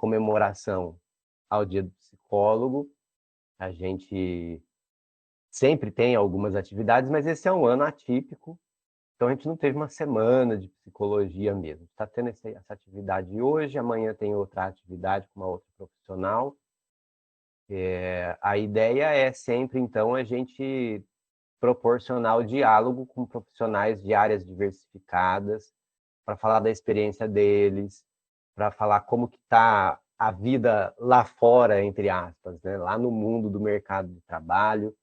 comemoração ao Dia do Psicólogo. A gente sempre tem algumas atividades, mas esse é um ano atípico, então a gente não teve uma semana de psicologia mesmo. Está tendo essa atividade hoje, amanhã tem outra atividade com uma outra profissional. A ideia é sempre, então, a gente proporcionar o diálogo com profissionais de áreas diversificadas, para falar da experiência deles, para falar como que está a vida lá fora, entre aspas, né? Lá no mundo do mercado de trabalho,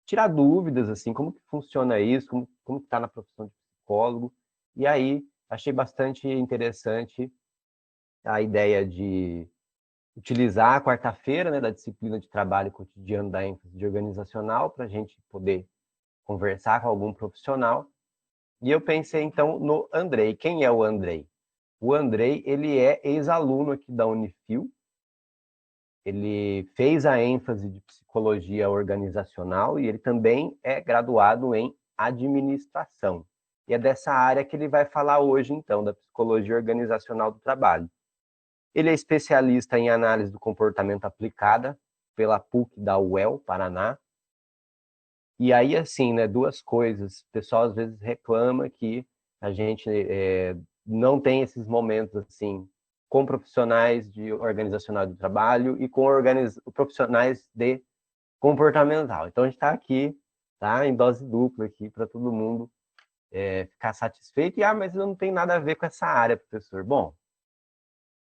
tirar dúvidas, assim, como que funciona isso, como que está na profissão de psicólogo. E aí, achei bastante interessante a ideia de utilizar a quarta-feira, né, da disciplina de trabalho cotidiano da ênfase organizacional, para a gente poder conversar com algum profissional. E eu pensei, então, no Andrei. Quem é o Andrei? O Andrei, ele é ex-aluno aqui da Unifil. Ele fez a ênfase de psicologia organizacional e ele também é graduado em administração. E é dessa área que ele vai falar hoje, então, da psicologia organizacional do trabalho. Ele é especialista em análise do comportamento aplicada pela PUC da UEL, Paraná. E aí, assim, né, duas coisas. O pessoal às vezes reclama que a gente não tem esses momentos, assim, com profissionais de organizacional do trabalho e com profissionais de comportamental. Então, a gente está aqui, tá, em dose dupla aqui, para todo mundo ficar satisfeito. E, mas não tem nada a ver com essa área, professor. Bom,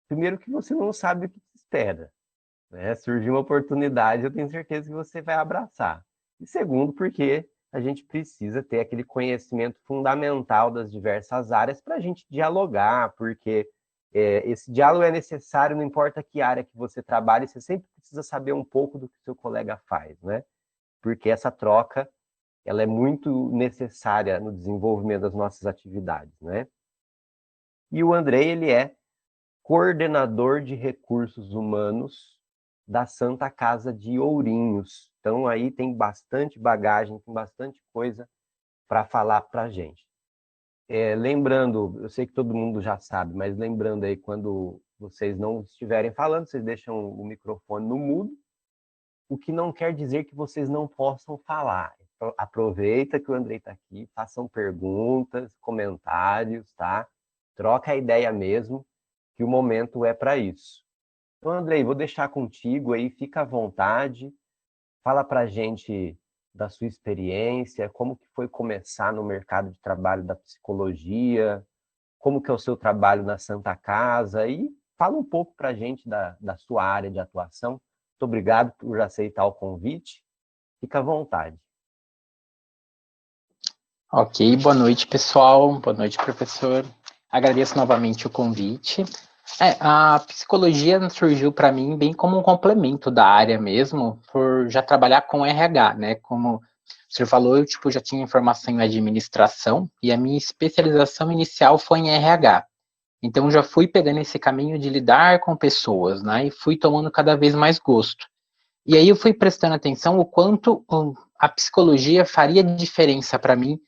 primeiro que você não sabe o que se espera, né? Surgiu uma oportunidade, eu tenho certeza que você vai abraçar. E segundo, porque a gente precisa ter aquele conhecimento fundamental das diversas áreas para a gente dialogar, porque esse diálogo é necessário, não importa que área que você trabalhe, você sempre precisa saber um pouco do que o seu colega faz, né? Porque essa troca, ela é muito necessária no desenvolvimento das nossas atividades, né? E o Andrei, ele é coordenador de recursos humanos da Santa Casa de Ourinhos. Então, aí tem bastante bagagem, tem bastante coisa para falar para a gente. Lembrando, eu sei que todo mundo já sabe, mas lembrando aí, quando vocês não estiverem falando, vocês deixam o microfone no mudo, o que não quer dizer que vocês não possam falar. Então, aproveita que o Andrei está aqui, façam perguntas, comentários, tá? Troca a ideia mesmo, que o momento é para isso. Então, Andrei, vou deixar contigo aí, fica à vontade, fala para a gente da sua experiência, como que foi começar no mercado de trabalho da psicologia, como que é o seu trabalho na Santa Casa, e fala um pouco para a gente da sua área de atuação. Muito obrigado por aceitar o convite, fica à vontade. Ok, boa noite, pessoal, boa noite, professor. Agradeço novamente o convite. A psicologia surgiu para mim bem como um complemento da área mesmo, por já trabalhar com RH, né? Como o senhor falou, eu já tinha formação em administração e a minha especialização inicial foi em RH. Então já fui pegando esse caminho de lidar com pessoas, né? E fui tomando cada vez mais gosto. E aí eu fui prestando atenção o quanto a psicologia faria diferença para mim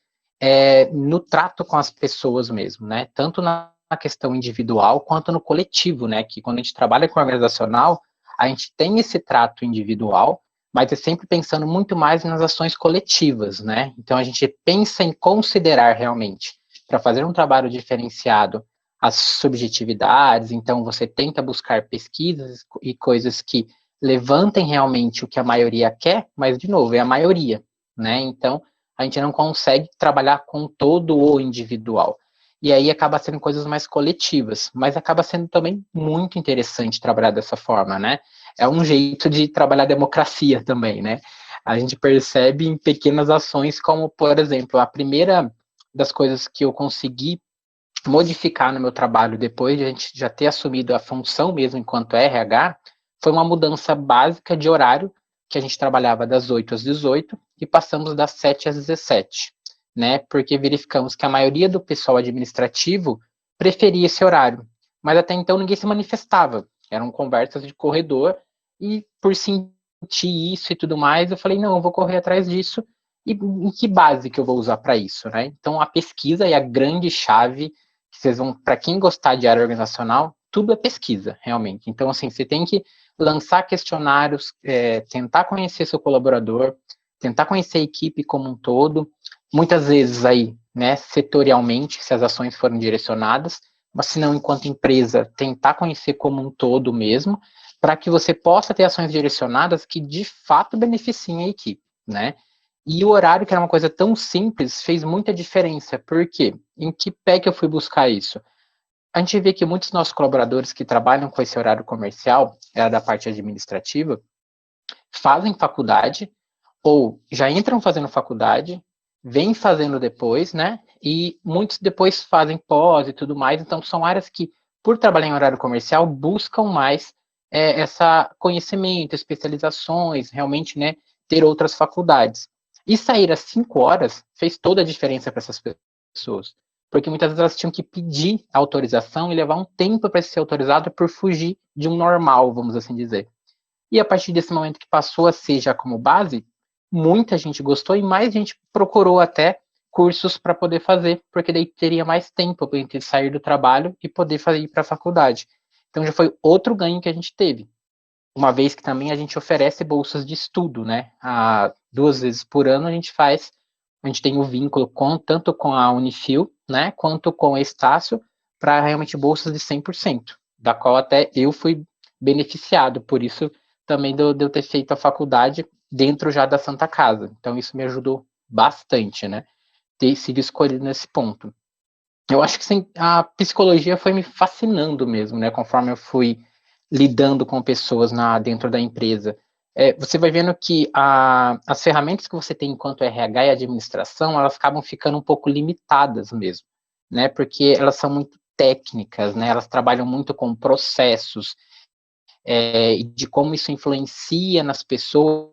no trato com as pessoas mesmo, né? Tanto na questão individual quanto no coletivo, né? Que quando a gente trabalha com organizacional, a gente tem esse trato individual, mas é sempre pensando muito mais nas ações coletivas, né? Então a gente pensa em considerar realmente, para fazer um trabalho diferenciado, as subjetividades, então você tenta buscar pesquisas e coisas que levantem realmente o que a maioria quer, mas, de novo, é a maioria, né? Então, a gente não consegue trabalhar com todo o individual. E aí acaba sendo coisas mais coletivas, mas acaba sendo também muito interessante trabalhar dessa forma, né? É um jeito de trabalhar democracia também, né? A gente percebe em pequenas ações, como, por exemplo, a primeira das coisas que eu consegui modificar no meu trabalho depois de a gente já ter assumido a função mesmo enquanto RH, foi uma mudança básica de horário, que a gente trabalhava das 8 às 18 e passamos das 7 às 17, né? Porque verificamos que a maioria do pessoal administrativo preferia esse horário, mas até então ninguém se manifestava, eram conversas de corredor, e por sentir isso e tudo mais, eu falei, não, eu vou correr atrás disso, e em que base que eu vou usar para isso, né? Então a pesquisa é a grande chave que vocês vão, para quem gostar de área organizacional, tudo é pesquisa, realmente. Então, assim, você tem que lançar questionários, tentar conhecer seu colaborador, tentar conhecer a equipe como um todo, muitas vezes aí, né, setorialmente, se as ações forem direcionadas, mas se não, enquanto empresa, tentar conhecer como um todo mesmo, para que você possa ter ações direcionadas que de fato beneficiem a equipe, né? E o horário, que era uma coisa tão simples, fez muita diferença. Por quê? Em que pé que eu fui buscar isso? A gente vê que muitos dos nossos colaboradores que trabalham com esse horário comercial, era da parte administrativa, fazem faculdade, ou já entram fazendo faculdade, vêm fazendo depois, né? E muitos depois fazem pós e tudo mais. Então, são áreas que, por trabalhar em horário comercial, buscam mais essa conhecimento, especializações, realmente, né? Ter outras faculdades. E sair às 5 horas fez toda a diferença para essas pessoas. Porque muitas vezes elas tinham que pedir autorização e levar um tempo para ser autorizado por fugir de um normal, vamos assim dizer. E a partir desse momento que passou a ser já como base, muita gente gostou e mais gente procurou até cursos para poder fazer, porque daí teria mais tempo para sair do trabalho e poder ir para a faculdade. Então já foi outro ganho que a gente teve. Uma vez que também a gente oferece bolsas de estudo, né? 2 vezes por ano a gente tem o vínculo tanto com a Unifil, né, quanto com a Estácio, para realmente bolsas de 100%, da qual até eu fui beneficiado, por isso também de eu ter feito a faculdade dentro já da Santa Casa. Então isso me ajudou bastante, né, ter sido escolhido nesse ponto. Eu acho que sim, a psicologia foi me fascinando mesmo, né, conforme eu fui lidando com pessoas dentro da empresa. Você vai vendo que as ferramentas que você tem enquanto RH e administração, elas acabam ficando um pouco limitadas mesmo, né, porque elas são muito técnicas, né, elas trabalham muito com processos, e de como isso influencia nas pessoas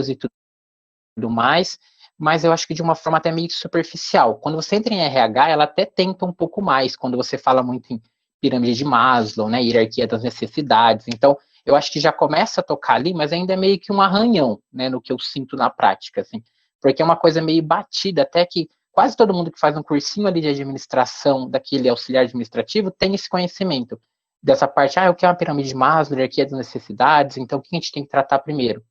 e tudo mais, mas eu acho que de uma forma até meio superficial. Quando você entra em RH, ela até tenta um pouco mais, quando você fala muito em pirâmide de Maslow, né, hierarquia das necessidades. Então, eu acho que já começa a tocar ali, mas ainda é meio que um arranhão, né, no que eu sinto na prática, assim, porque é uma coisa meio batida, até que quase todo mundo que faz um cursinho ali de administração, daquele auxiliar administrativo, tem esse conhecimento dessa parte, o que é uma pirâmide de Maslow, hierarquia das necessidades, então o que a gente tem que tratar primeiro?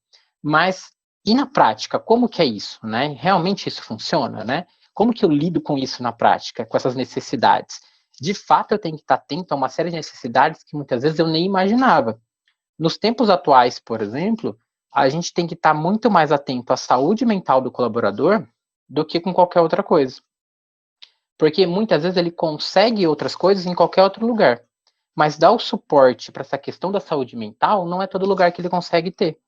Mas e na prática, como que é isso, né? Realmente isso funciona, né? Como que eu lido com isso na prática, com essas necessidades? De fato, eu tenho que estar atento a uma série de necessidades que muitas vezes eu nem imaginava. Nos tempos atuais, por exemplo, a gente tem que estar muito mais atento à saúde mental do colaborador do que com qualquer outra coisa. Porque muitas vezes ele consegue outras coisas em qualquer outro lugar. Mas dar o suporte para essa questão da saúde mental não é todo lugar que ele consegue ter.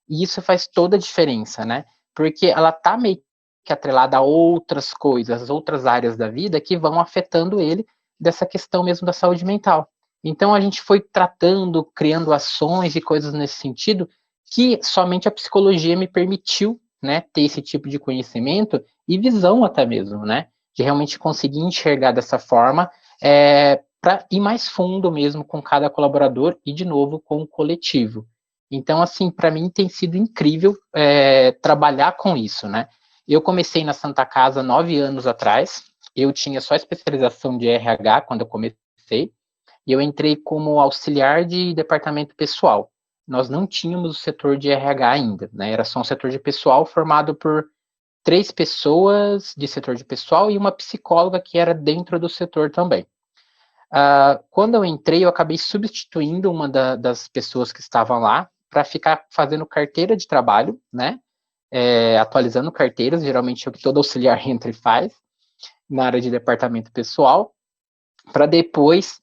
E isso faz toda a diferença, né? Porque ela tá meio que atrelada a outras coisas, outras áreas da vida que vão afetando ele dessa questão mesmo da saúde mental. Então a gente foi tratando, criando ações e coisas nesse sentido que somente a psicologia me permitiu, né, ter esse tipo de conhecimento e visão até mesmo, né, de realmente conseguir enxergar dessa forma, para ir mais fundo mesmo com cada colaborador e de novo com o coletivo. Então, assim, para mim tem sido incrível trabalhar com isso, né? Eu comecei na Santa Casa 9 anos atrás, eu tinha só especialização de RH quando eu comecei, e eu entrei como auxiliar de departamento pessoal. Nós não tínhamos o setor de RH ainda, né? Era só um setor de pessoal formado por 3 pessoas de setor de pessoal e uma psicóloga que era dentro do setor também. Quando eu entrei, eu acabei substituindo uma das pessoas que estavam lá para ficar fazendo carteira de trabalho, né? Atualizando carteiras, geralmente é o que todo auxiliar entra e faz, na área de departamento pessoal, para depois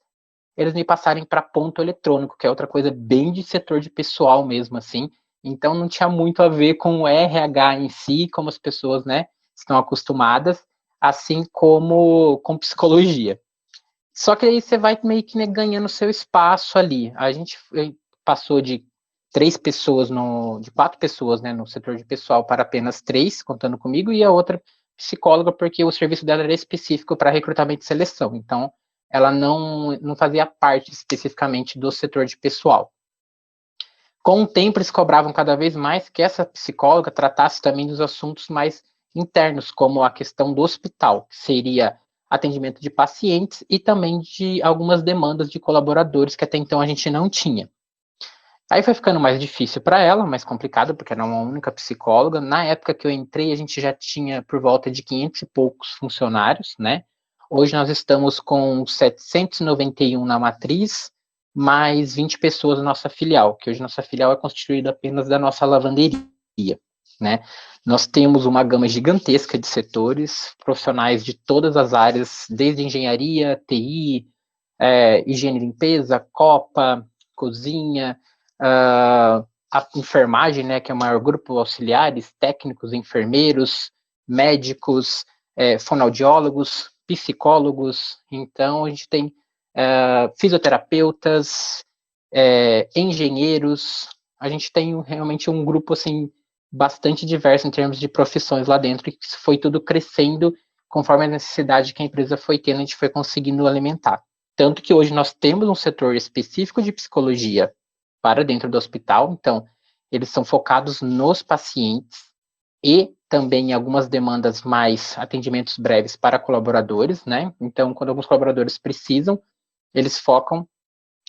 eles me passarem para ponto eletrônico, que é outra coisa bem de setor de pessoal mesmo, assim. Então não tinha muito a ver com o RH em si, como as pessoas, né, estão acostumadas, assim como com psicologia. Só que aí você vai meio que, né, ganhando seu espaço ali. A gente passou de 4 pessoas, né, no setor de pessoal para apenas 3, contando comigo, e a outra psicóloga, porque o serviço dela era específico para recrutamento e seleção. Então, ela não fazia parte especificamente do setor de pessoal. Com o tempo, eles cobravam cada vez mais que essa psicóloga tratasse também dos assuntos mais internos, como a questão do hospital, que seria atendimento de pacientes e também de algumas demandas de colaboradores que até então a gente não tinha. Aí foi ficando mais difícil para ela, mais complicado, porque era uma única psicóloga. Na época que eu entrei, a gente já tinha por volta de 500 e poucos funcionários, né? Hoje nós estamos com 791 na matriz, mais 20 pessoas na nossa filial, que hoje nossa filial é constituída apenas da nossa lavanderia, né? Nós temos uma gama gigantesca de setores, profissionais de todas as áreas, desde engenharia, TI, higiene e limpeza, copa, cozinha, a enfermagem, né, que é o maior grupo, auxiliares, técnicos, enfermeiros, médicos, fonoaudiólogos, psicólogos. Então, a gente tem fisioterapeutas, engenheiros. A gente tem realmente um grupo, assim, bastante diverso em termos de profissões lá dentro, e isso foi tudo crescendo conforme a necessidade que a empresa foi tendo, a gente foi conseguindo alimentar. Tanto que hoje nós temos um setor específico de psicologia para dentro do hospital, então eles são focados nos pacientes e também em algumas demandas mais atendimentos breves para colaboradores, né? Então, quando alguns colaboradores precisam, eles focam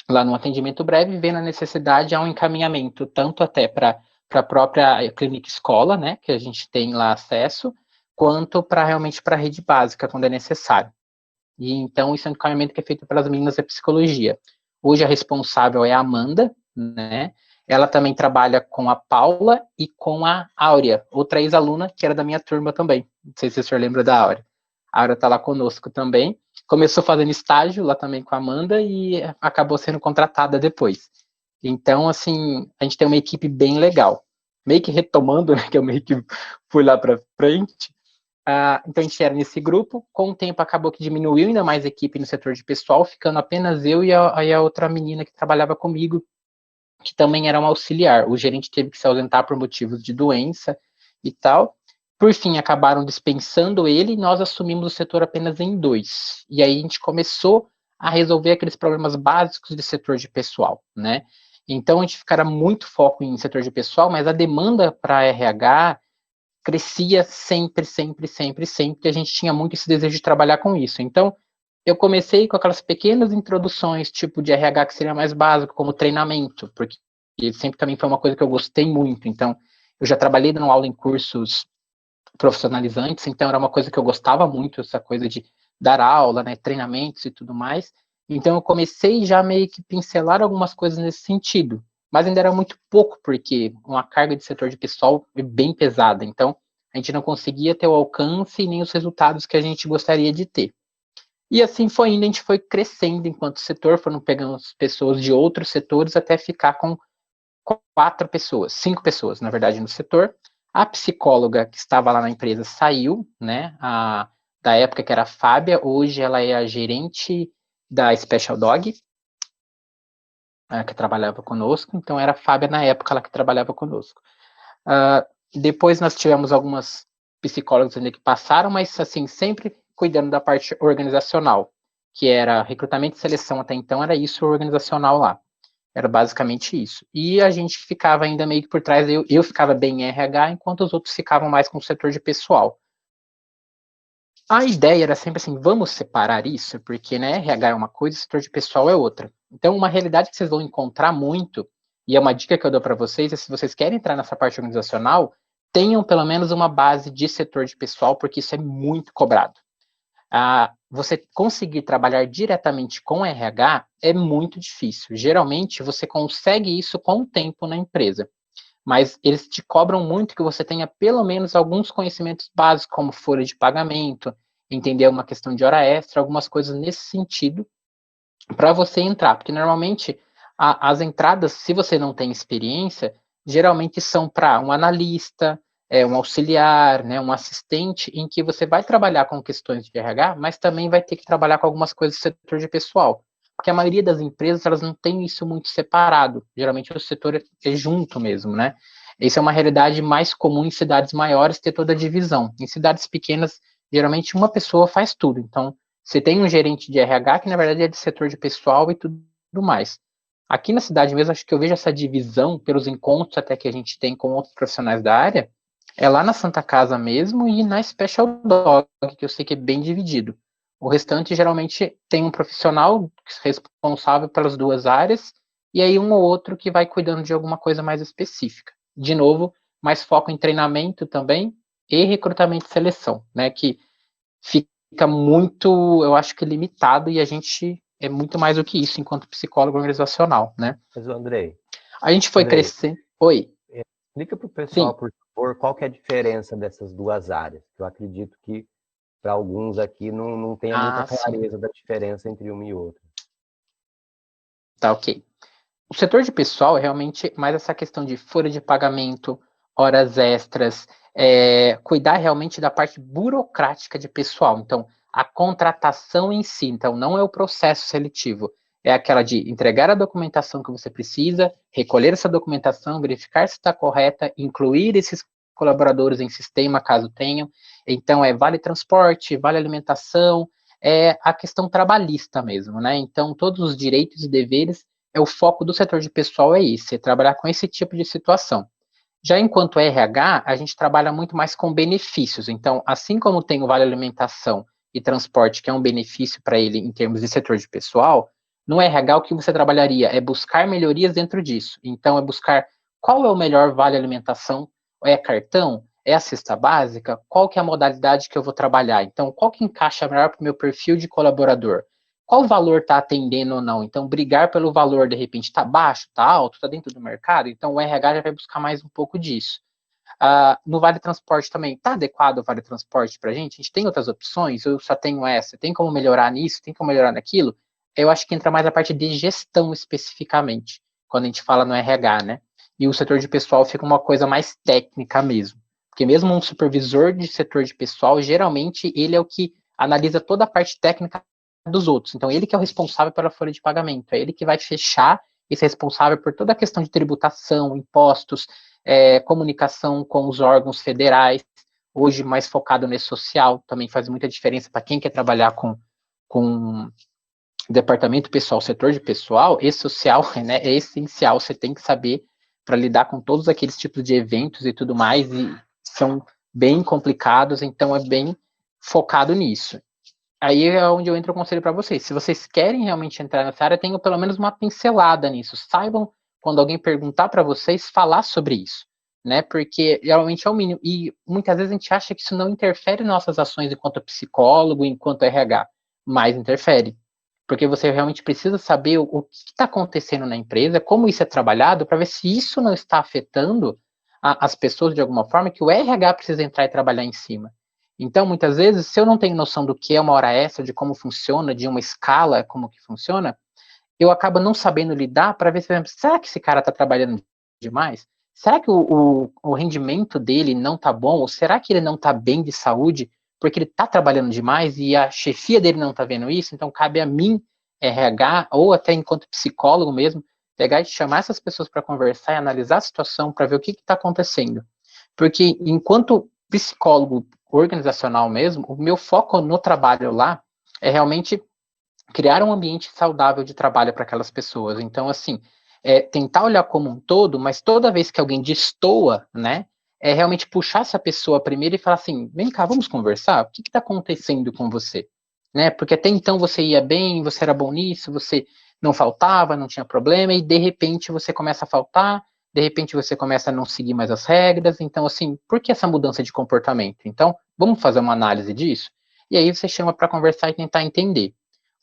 lá no atendimento breve, vendo a necessidade, há um encaminhamento, tanto até para a própria clínica escola, né, que a gente tem lá acesso, quanto para realmente para a rede básica, quando é necessário. E então, isso é um encaminhamento que é feito pelas meninas da psicologia. Hoje a responsável é a Amanda, né? Ela também trabalha com a Paula e com a Áurea, outra ex-aluna que era da minha turma também. Não sei se o senhor lembra da Áurea. A Áurea está lá conosco também. Começou fazendo estágio lá também com a Amanda e acabou sendo contratada depois. Então, assim, a gente tem uma equipe bem legal. Meio que retomando, né, que eu meio que fui lá para frente. Então, a gente era nesse grupo. Com o tempo, acabou que diminuiu ainda mais a equipe no setor de pessoal, ficando apenas eu e a outra menina que trabalhava comigo, que também era uma auxiliar. O gerente teve que se ausentar por motivos de doença e tal. Por fim, acabaram dispensando ele e nós assumimos o setor apenas em 2. E aí a gente começou a resolver aqueles problemas básicos de setor de pessoal, né? Então, a gente ficara muito foco em setor de pessoal, mas a demanda para RH crescia sempre, sempre, sempre, sempre, e a gente tinha muito esse desejo de trabalhar com isso. Então, eu comecei com aquelas pequenas introduções, tipo de RH que seria mais básico, como treinamento, porque sempre também foi uma coisa que eu gostei muito. Então, eu já trabalhei dando aula em cursos profissionalizantes, então era uma coisa que eu gostava muito, essa coisa de dar aula, né, treinamentos e tudo mais. Então, eu comecei já meio que pincelar algumas coisas nesse sentido, mas ainda era muito pouco, porque uma carga de setor de pessoal é bem pesada, então a gente não conseguia ter o alcance e nem os resultados que a gente gostaria de ter. E assim foi indo, a gente foi crescendo enquanto setor, foram pegando as pessoas de outros setores até ficar com 4 pessoas, 5 pessoas, na verdade, no setor. A psicóloga que estava lá na empresa saiu, né, da época que era a Fábia, hoje ela é a gerente da Special Dog, que trabalhava conosco, então era a Fábia na época ela que trabalhava conosco. Depois nós tivemos algumas psicólogas ainda que passaram, mas assim, sempre cuidando da parte organizacional, que era recrutamento e seleção até então, era isso organizacional lá. Era basicamente isso. E a gente ficava ainda meio que por trás, eu ficava bem em RH, enquanto os outros ficavam mais com o setor de pessoal. A ideia era sempre assim, vamos separar isso, porque né, RH é uma coisa e o setor de pessoal é outra. Então, uma realidade que vocês vão encontrar muito, e é uma dica que eu dou para vocês, é se vocês querem entrar nessa parte organizacional, tenham pelo menos uma base de setor de pessoal, porque isso é muito cobrado. Você conseguir trabalhar diretamente com RH é muito difícil. Geralmente, você consegue isso com o tempo na empresa, mas eles te cobram muito que você tenha pelo menos alguns conhecimentos básicos, como folha de pagamento, entender uma questão de hora extra, algumas coisas nesse sentido, para você entrar. Porque normalmente as entradas, se você não tem experiência, geralmente são para um analista, um auxiliar, né, um assistente, em que você vai trabalhar com questões de RH, mas também vai ter que trabalhar com algumas coisas do setor de pessoal. Porque a maioria das empresas, elas não tem isso muito separado. Geralmente o setor é junto mesmo, né? Isso é uma realidade mais comum em cidades maiores, ter toda a divisão. Em cidades pequenas, geralmente uma pessoa faz tudo. Então, você tem um gerente de RH que, na verdade, é de setor de pessoal e tudo mais. Aqui na cidade mesmo, acho que eu vejo essa divisão pelos encontros até que a gente tem com outros profissionais da área, é lá na Santa Casa mesmo e na Special Dog, que eu sei que é bem dividido. O restante, geralmente, tem um profissional responsável pelas duas áreas, e aí um ou outro que vai cuidando de alguma coisa mais específica. De novo, mais foco em treinamento também e recrutamento e seleção, né? Que fica muito, eu acho que limitado, e a gente é muito mais do que isso enquanto psicólogo organizacional, né? Mas, Andrei, A gente foi Andrei, crescendo. Oi, explica para o pessoal, sim. por favor, qual que é a diferença dessas duas áreas. Eu acredito que para alguns aqui não tenha muita Ah, sim. clareza da diferença entre uma e outra. Tá, ok. O setor de pessoal é realmente mais essa questão de folha de pagamento, horas extras, cuidar realmente da parte burocrática de pessoal. Então, a contratação em si, então, não é o processo seletivo, é aquela de entregar a documentação que você precisa, recolher essa documentação, verificar se está correta, incluir esses colaboradores em sistema, caso tenham. Então, vale transporte, vale alimentação, é a questão trabalhista mesmo, né? Então, todos os direitos e deveres o foco do setor de pessoal é esse, é trabalhar com esse tipo de situação. Já enquanto RH, a gente trabalha muito mais com benefícios. Então, assim como tem o Vale Alimentação e Transporte, que é um benefício para ele em termos de setor de pessoal, no RH o que você trabalharia é buscar melhorias dentro disso. Então, é buscar qual é o melhor Vale Alimentação, é cartão, é a cesta básica, qual que é a modalidade que eu vou trabalhar. Então, qual que encaixa melhor para o meu perfil de colaborador? Qual valor está atendendo ou não? Então, brigar pelo valor, de repente, está baixo, está alto, está dentro do mercado? Então, o RH já vai buscar mais um pouco disso. No Vale Transporte também, está adequado o Vale Transporte para a gente? A gente tem outras opções? Eu só tenho essa? Tem como melhorar nisso? Tem como melhorar naquilo? Eu acho que entra mais a parte de gestão especificamente, quando a gente fala no RH, né? E o setor de pessoal fica uma coisa mais técnica mesmo. Porque mesmo um supervisor de setor de pessoal, geralmente ele é o que analisa toda a parte técnica dos outros. Então, ele que é o responsável pela folha de pagamento, é ele que vai fechar e ser responsável por toda a questão de tributação, impostos, comunicação com os órgãos federais, hoje mais focado nesse social, também faz muita diferença para quem quer trabalhar com departamento pessoal, setor de pessoal, esse social, né, é essencial, você tem que saber para lidar com todos aqueles tipos de eventos e tudo mais, e são bem complicados, então é bem focado nisso. Aí é onde eu entro o conselho para vocês. Se vocês querem realmente entrar nessa área, tenham pelo menos uma pincelada nisso. Saibam, quando alguém perguntar para vocês, falar sobre isso, né? Porque realmente é o mínimo. E muitas vezes a gente acha que isso não interfere em nossas ações enquanto psicólogo, enquanto RH, mas interfere. Porque você realmente precisa saber o que está acontecendo na empresa, como isso é trabalhado, para ver se isso não está afetando as pessoas de alguma forma, que o RH precisa entrar e trabalhar em cima. Então, muitas vezes, se eu não tenho noção do que é uma hora extra, de como funciona, de uma escala, como que funciona, eu acabo não sabendo lidar para ver se, será que esse cara está trabalhando demais? Será que o rendimento dele não está bom? Ou será que ele não está bem de saúde porque ele está trabalhando demais e a chefia dele não está vendo isso? Então, cabe a mim, RH, ou até enquanto psicólogo mesmo, pegar e chamar essas pessoas para conversar e analisar a situação para ver o que está acontecendo. Porque enquanto psicólogo organizacional mesmo, o meu foco no trabalho lá é realmente criar um ambiente saudável de trabalho para aquelas pessoas. Então, assim, tentar olhar como um todo, mas toda vez que alguém destoa, né, é realmente puxar essa pessoa primeiro e falar assim, vem cá, vamos conversar? O que está acontecendo com você? Né? Porque até então você ia bem, você era bom nisso, você não faltava, não tinha problema, e de repente você começa a faltar, de repente você começa a não seguir mais as regras. Então, assim, por que essa mudança de comportamento? Então, vamos fazer uma análise disso? E aí você chama para conversar e tentar entender.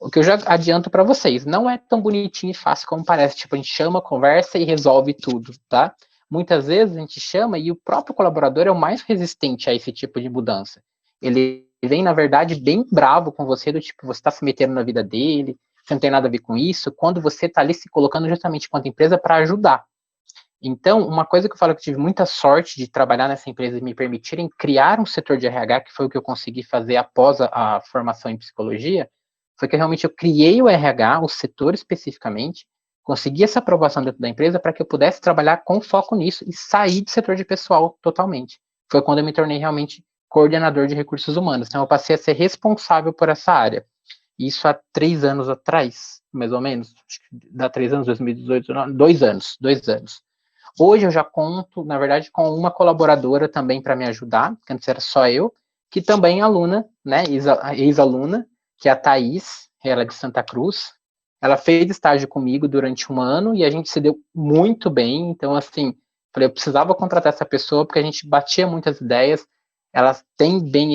O que eu já adianto para vocês, não é tão bonitinho e fácil como parece. Tipo, a gente chama, conversa e resolve tudo, tá? Muitas vezes a gente chama e o próprio colaborador é o mais resistente a esse tipo de mudança. Ele vem, na verdade, bem bravo com você, do tipo, você está se metendo na vida dele, você não tem nada a ver com isso, quando você está ali se colocando justamente enquanto empresa para ajudar. Então, uma coisa que eu falo que eu tive muita sorte de trabalhar nessa empresa e me permitirem criar um setor de RH, que foi o que eu consegui fazer após a formação em psicologia, foi que realmente eu criei o RH, o setor especificamente, consegui essa aprovação dentro da empresa para que eu pudesse trabalhar com foco nisso e sair do setor de pessoal totalmente. Foi quando eu me tornei realmente coordenador de recursos humanos. Então, eu passei a ser responsável por essa área. Isso há 3 anos atrás, mais ou menos. Acho que dá 3 anos, 2018, 2 anos, 2 anos. Hoje eu já conto, na verdade, com uma colaboradora também para me ajudar, que antes era só eu, que também é aluna, né, ex-aluna, que é a Thaís, ela é de Santa Cruz. Ela fez estágio comigo durante 1 ano e a gente se deu muito bem. Então, assim, falei, eu precisava contratar essa pessoa porque a gente batia muitas ideias. Ela tem bem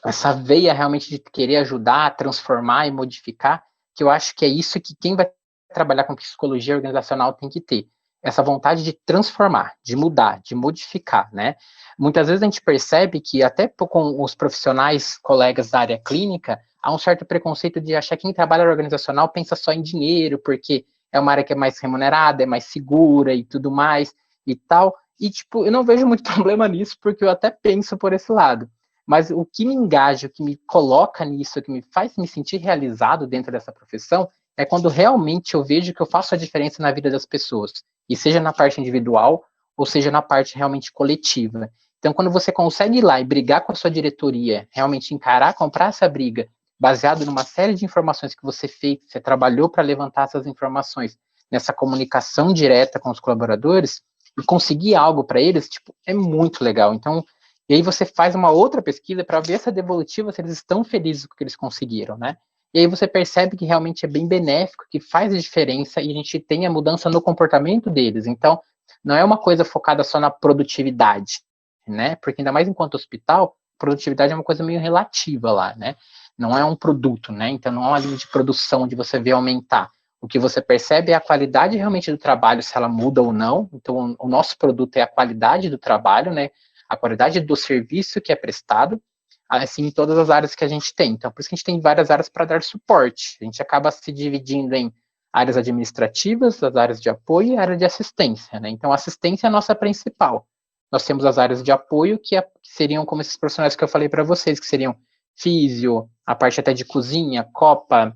essa veia realmente de querer ajudar, transformar e modificar, que eu acho que é isso que quem vai trabalhar com psicologia organizacional tem que ter. Essa vontade de transformar, de mudar, de modificar, né? Muitas vezes a gente percebe que até com os profissionais, colegas da área clínica, há um certo preconceito de achar que quem trabalha organizacional pensa só em dinheiro, porque é uma área que é mais remunerada, é mais segura e tudo mais e tal. E, tipo, eu não vejo muito problema nisso, porque eu até penso por esse lado. Mas o que me engaja, o que me coloca nisso, o que me faz me sentir realizado dentro dessa profissão, é quando realmente eu vejo que eu faço a diferença na vida das pessoas. E seja na parte individual, ou seja na parte realmente coletiva. Então, quando você consegue ir lá e brigar com a sua diretoria, realmente encarar, comprar essa briga, baseado numa série de informações que você fez, você trabalhou para levantar essas informações, nessa comunicação direta com os colaboradores, e conseguir algo para eles, tipo, é muito legal. Então, e aí você faz uma outra pesquisa para ver essa devolutiva, se eles estão felizes com o que eles conseguiram, né? E aí você percebe que realmente é bem benéfico, que faz a diferença e a gente tem a mudança no comportamento deles. Então, não é uma coisa focada só na produtividade, né? Porque ainda mais enquanto hospital, produtividade é uma coisa meio relativa lá, né? Não é um produto, né? Então não é uma linha de produção onde você vê aumentar. O que você percebe é a qualidade realmente do trabalho, se ela muda ou não. Então o nosso produto é a qualidade do trabalho, né? A qualidade do serviço que é prestado, assim, em todas as áreas que a gente tem. Então, por isso que a gente tem várias áreas para dar suporte. A gente acaba se dividindo em áreas administrativas, as áreas de apoio e a área de assistência, né? Então, a assistência é a nossa principal. Nós temos as áreas de apoio, que seriam como esses profissionais que eu falei para vocês, que seriam físio, a parte até de cozinha, copa,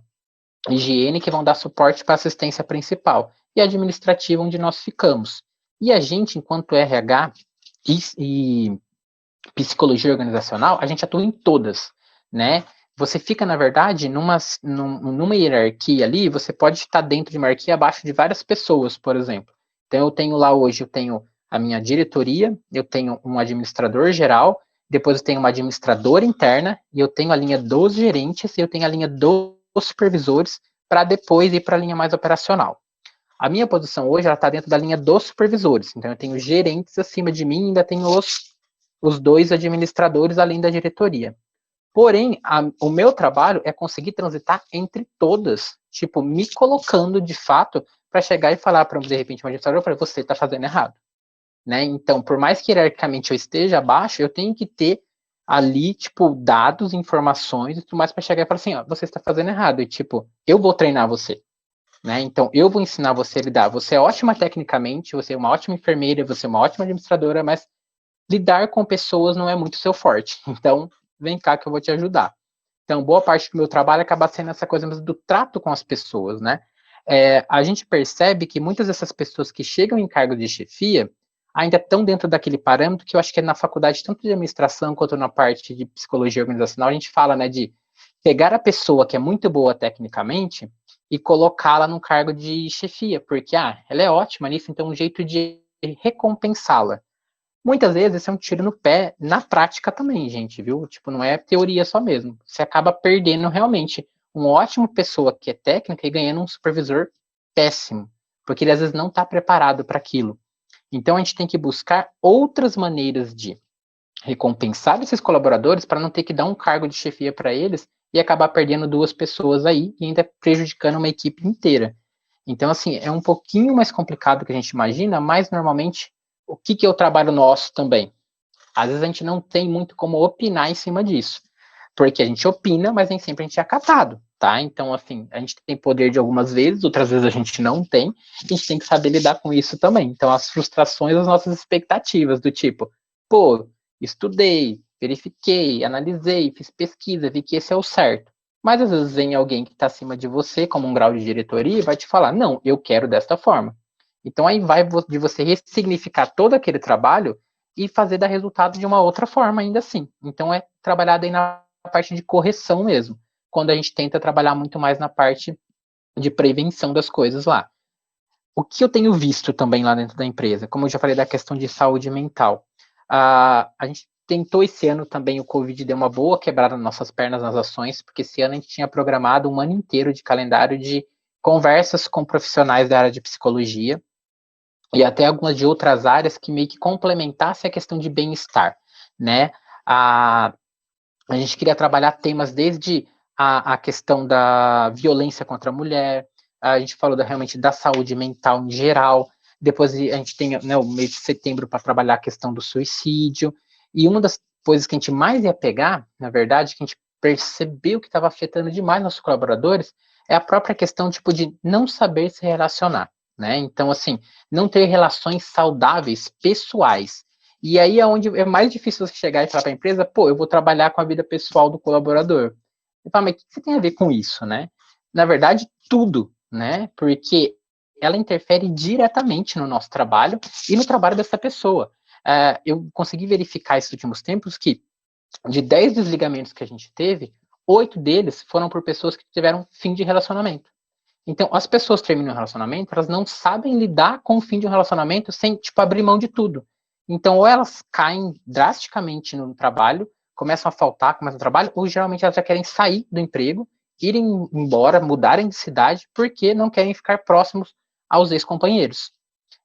higiene, que vão dar suporte para a assistência principal. E a administrativa, onde nós ficamos. E a gente, enquanto RH, e psicologia organizacional, a gente atua em todas, né? Você fica, na verdade, numa hierarquia ali, você pode estar dentro de uma hierarquia abaixo de várias pessoas, por exemplo. Então, eu tenho lá hoje, eu tenho a minha diretoria, eu tenho um administrador geral, depois eu tenho uma administradora interna, e eu tenho a linha dos gerentes, e eu tenho a linha dos supervisores, para depois ir para a linha mais operacional. A minha posição hoje, ela está dentro da linha dos supervisores. Então, eu tenho gerentes acima de mim, ainda tenho os 2 administradores, além da diretoria. Porém, o meu trabalho é conseguir transitar entre todas, tipo, me colocando de fato para chegar e falar para, de repente, uma administradora, eu falei, você está fazendo errado. Né? Então, por mais que hierarquicamente eu esteja abaixo, eu tenho que ter ali, tipo, dados, informações e tudo mais para chegar e falar assim, ó, você está fazendo errado. E, tipo, eu vou treinar você. Né? Então, eu vou ensinar você a lidar. Você é ótima tecnicamente, você é uma ótima enfermeira, você é uma ótima administradora, mas lidar com pessoas não é muito seu forte. Então, vem cá que eu vou te ajudar. Então, boa parte do meu trabalho acaba sendo essa coisa do trato com as pessoas, né? A gente percebe que muitas dessas pessoas que chegam em cargo de chefia ainda estão dentro daquele parâmetro que eu acho que é na faculdade, tanto de administração quanto na parte de psicologia organizacional, a gente fala, né, de pegar a pessoa que é muito boa tecnicamente e colocá-la no cargo de chefia, porque, ela é ótima nisso, então um jeito de recompensá-la. Muitas vezes isso é um tiro no pé na prática também, gente, viu? Tipo, não é teoria só mesmo. Você acaba perdendo realmente uma ótima pessoa que é técnica e ganhando um supervisor péssimo, porque ele às vezes não está preparado para aquilo. Então a gente tem que buscar outras maneiras de recompensar esses colaboradores para não ter que dar um cargo de chefia para eles e acabar perdendo 2 pessoas aí e ainda prejudicando uma equipe inteira. Então, assim, é um pouquinho mais complicado do que a gente imagina, mas normalmente o que é o trabalho nosso também? Às vezes a gente não tem muito como opinar em cima disso, porque a gente opina, mas nem sempre a gente é acatado, tá? Então, assim, a gente tem poder de algumas vezes, outras vezes a gente não tem, e a gente tem que saber lidar com isso também. Então, as frustrações, as nossas expectativas, do tipo, pô, estudei, verifiquei, analisei, fiz pesquisa, vi que esse é o certo. Mas às vezes vem alguém que está acima de você, como um grau de diretoria, e vai te falar, não, eu quero desta forma. Então aí vai de você ressignificar todo aquele trabalho e fazer dar resultado de uma outra forma ainda assim. Então é trabalhado aí na parte de correção mesmo, quando a gente tenta trabalhar muito mais na parte de prevenção das coisas lá. O que eu tenho visto também lá dentro da empresa, como eu já falei da questão de saúde mental, a gente tentou esse ano também, o Covid deu uma boa quebrada nas nossas pernas nas ações, porque esse ano a gente tinha programado um ano inteiro de calendário de conversas com profissionais da área de psicologia e até algumas de outras áreas que meio que complementasse a questão de bem-estar, né? A gente queria trabalhar temas desde a questão da violência contra a mulher, a gente falou realmente da saúde mental em geral, depois a gente tem, né, o mês de setembro para trabalhar a questão do suicídio, e uma das coisas que a gente mais ia pegar, na verdade, que a gente percebeu que estava afetando demais nossos colaboradores, é a própria questão, tipo, de não saber se relacionar, né? Então, assim, não ter relações saudáveis, pessoais. E aí é onde é mais difícil você chegar e falar para a empresa, pô, eu vou trabalhar com a vida pessoal do colaborador. Você fala, mas o que você tem a ver com isso, né? Na verdade, tudo, né? Porque ela interfere diretamente no nosso trabalho e no trabalho dessa pessoa. Eu consegui verificar esses últimos tempos que de 10 desligamentos que a gente teve, 8 deles foram por pessoas que tiveram fim de relacionamento. Então, as pessoas terminam um relacionamento, elas não sabem lidar com o fim de um relacionamento sem, tipo, abrir mão de tudo. Então, ou elas caem drasticamente no trabalho, começam a faltar, começam a trabalho, ou geralmente elas já querem sair do emprego, irem embora, mudarem de cidade, porque não querem ficar próximos aos ex-companheiros.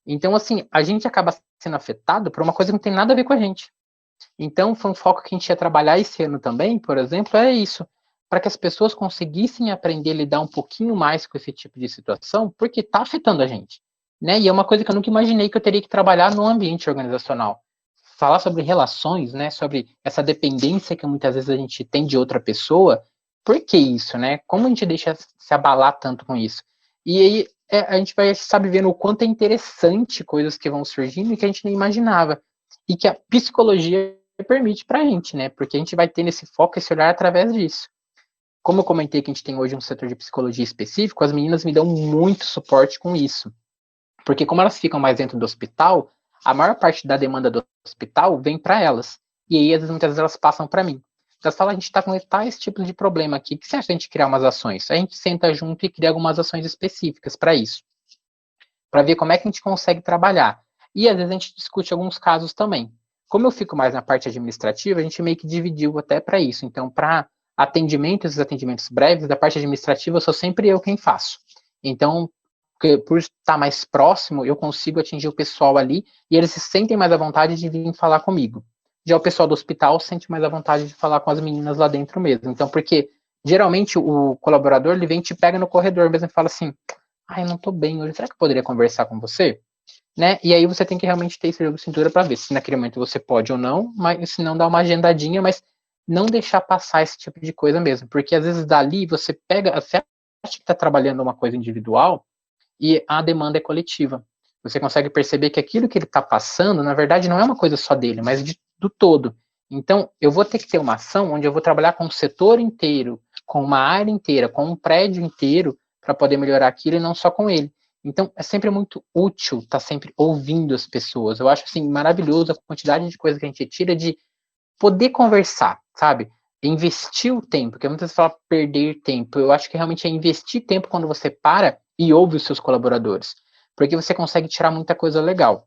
Então, assim, a gente acaba sendo afetado por uma coisa que não tem nada a ver com a gente. Então, foi um foco que a gente ia trabalhar esse ano também, por exemplo, é isso, para que as pessoas conseguissem aprender a lidar um pouquinho mais com esse tipo de situação, porque está afetando a gente, né? E é uma coisa que eu nunca imaginei que eu teria que trabalhar no ambiente organizacional. Falar sobre relações, né? Sobre essa dependência que muitas vezes a gente tem de outra pessoa. Por que isso, né? Como a gente deixa se abalar tanto com isso? E aí a gente vai, sabe, vendo o quanto é interessante coisas que vão surgindo e que a gente nem imaginava. E que a psicologia permite para a gente, né? Porque a gente vai ter nesse foco, esse olhar através disso. Como eu comentei que a gente tem hoje um setor de psicologia específico, as meninas me dão muito suporte com isso. Porque como elas ficam mais dentro do hospital, a maior parte da demanda do hospital vem para elas. E aí, muitas vezes, elas passam para mim. Elas falam, a gente está com tais tipos de problema aqui, o que você acha de a gente criar umas ações? A gente senta junto e cria algumas ações específicas para isso. Para ver como é que a gente consegue trabalhar. E às vezes a gente discute alguns casos também. Como eu fico mais na parte administrativa, a gente meio que dividiu até para isso. Então, para esses atendimentos breves, da parte administrativa, sou sempre eu quem faço. Então, por estar mais próximo, eu consigo atingir o pessoal ali e eles se sentem mais à vontade de vir falar comigo. Já o pessoal do hospital sente mais à vontade de falar com as meninas lá dentro mesmo. Então, porque geralmente o colaborador, ele vem e te pega no corredor mesmo e fala assim, eu não tô bem hoje, será que eu poderia conversar com você? Né? E aí você tem que realmente ter esse jogo de cintura para ver se naquele momento você pode ou não, mas se não dá uma agendadinha, mas não deixar passar esse tipo de coisa mesmo, porque às vezes dali você pega, você acha que está trabalhando uma coisa individual e a demanda é coletiva. Você consegue perceber que aquilo que ele está passando, na verdade, não é uma coisa só dele, mas do todo. Então, eu vou ter que ter uma ação onde eu vou trabalhar com um setor inteiro, com uma área inteira, com um prédio inteiro, para poder melhorar aquilo e não só com ele. Então, é sempre muito útil estar sempre ouvindo as pessoas. Eu acho, assim, maravilhoso a quantidade de coisa que a gente tira de poder conversar, sabe? Investir o tempo, porque muitas vezes fala perder tempo. Eu acho que realmente é investir tempo quando você para e ouve os seus colaboradores, porque você consegue tirar muita coisa legal.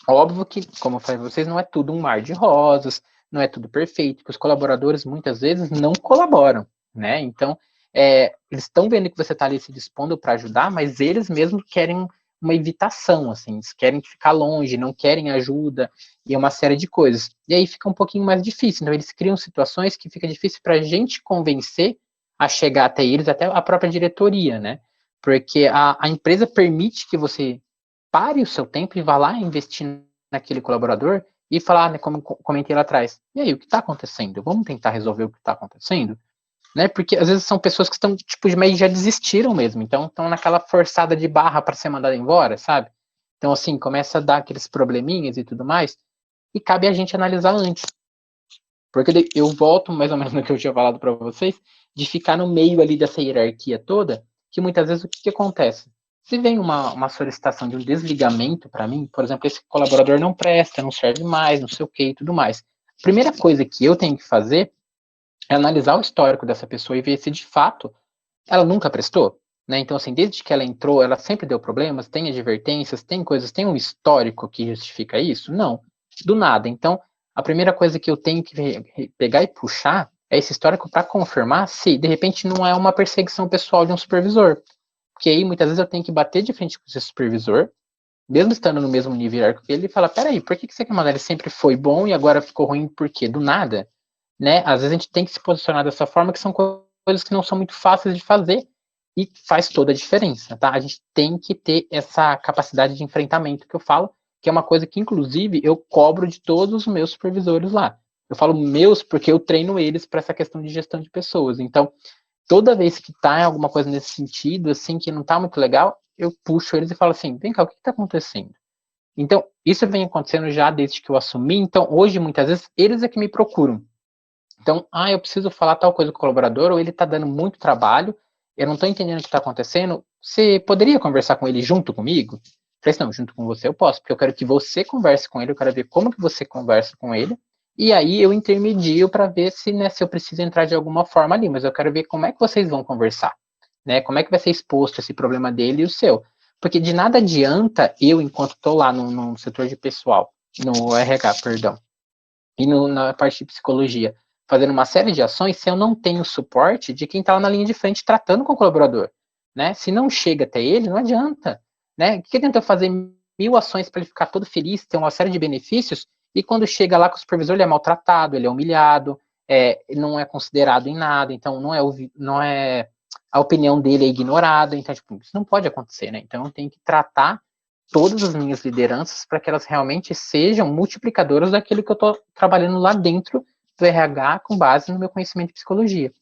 Óbvio que, como eu falei para vocês, não é tudo um mar de rosas, não é tudo perfeito, porque os colaboradores muitas vezes não colaboram, né? Então, eles estão vendo que você está ali se dispondo para ajudar, mas eles mesmos querem uma evitação, assim, eles querem ficar longe, não querem ajuda, e uma série de coisas. E aí fica um pouquinho mais difícil, então eles criam situações que fica difícil para a gente convencer a chegar até eles, até a própria diretoria, né? Porque a empresa permite que você pare o seu tempo e vá lá investir naquele colaborador e falar, né, como comentei lá atrás, e aí, o que está acontecendo? Vamos tentar resolver o que está acontecendo? Né? Porque às vezes são pessoas que estão, tipo, de meio já desistiram mesmo, então estão naquela forçada de barra para ser mandado embora, sabe? Então, assim, começa a dar aqueles probleminhas e tudo mais, e cabe a gente analisar antes. Porque eu volto mais ou menos no que eu tinha falado para vocês, de ficar no meio ali dessa hierarquia toda, que muitas vezes o que acontece? Se vem uma solicitação de um desligamento para mim, por exemplo, esse colaborador não presta, não serve mais, não sei o que e tudo mais. A primeira coisa que eu tenho que fazer é analisar o histórico dessa pessoa e ver se de fato ela nunca prestou. Né? Então, assim, desde que ela entrou, ela sempre deu problemas, tem advertências, tem coisas, tem um histórico que justifica isso? Não, do nada. Então, a primeira coisa que eu tenho que pegar e puxar é esse histórico para confirmar se, de repente, não é uma perseguição pessoal de um supervisor. Porque aí, muitas vezes, eu tenho que bater de frente com esse supervisor, mesmo estando no mesmo nível hierárquico que ele, e falar, peraí, por que você quer mandar? Ele sempre foi bom e agora ficou ruim por quê? Do nada, né? Às vezes a gente tem que se posicionar dessa forma, que são coisas que não são muito fáceis de fazer e faz toda a diferença, tá? A gente tem que ter essa capacidade de enfrentamento que eu falo, que é uma coisa que, inclusive, eu cobro de todos os meus supervisores lá. Eu falo meus porque eu treino eles para essa questão de gestão de pessoas. Então, toda vez que tá em alguma coisa nesse sentido, assim, que não tá muito legal, eu puxo eles e falo assim, vem cá, o que tá acontecendo? Então, isso vem acontecendo já desde que eu assumi. Então, hoje, muitas vezes, eles é que me procuram. Então, eu preciso falar tal coisa com o colaborador, ou ele está dando muito trabalho, eu não estou entendendo o que está acontecendo, você poderia conversar com ele junto comigo? Eu falei assim, não, junto com você eu posso, porque eu quero que você converse com ele, eu quero ver como que você conversa com ele, e aí eu intermedio para ver se, né, se eu preciso entrar de alguma forma ali, mas eu quero ver como é que vocês vão conversar, né, como é que vai ser exposto esse problema dele e o seu. Porque de nada adianta eu, enquanto estou lá no setor de pessoal, no RH, perdão, e na parte de psicologia, fazendo uma série de ações, se eu não tenho suporte de quem está lá na linha de frente tratando com o colaborador, né? Se não chega até ele, não adianta, né? O que adianta eu fazer 1000 ações para ele ficar todo feliz, ter uma série de benefícios, e quando chega lá com o supervisor, ele é maltratado, ele é humilhado, não é considerado em nada, então não é a opinião dele é ignorada, então, tipo, isso não pode acontecer, né? Então, eu tenho que tratar todas as minhas lideranças para que elas realmente sejam multiplicadoras daquilo que eu estou trabalhando lá dentro do RH com base no meu conhecimento de psicologia.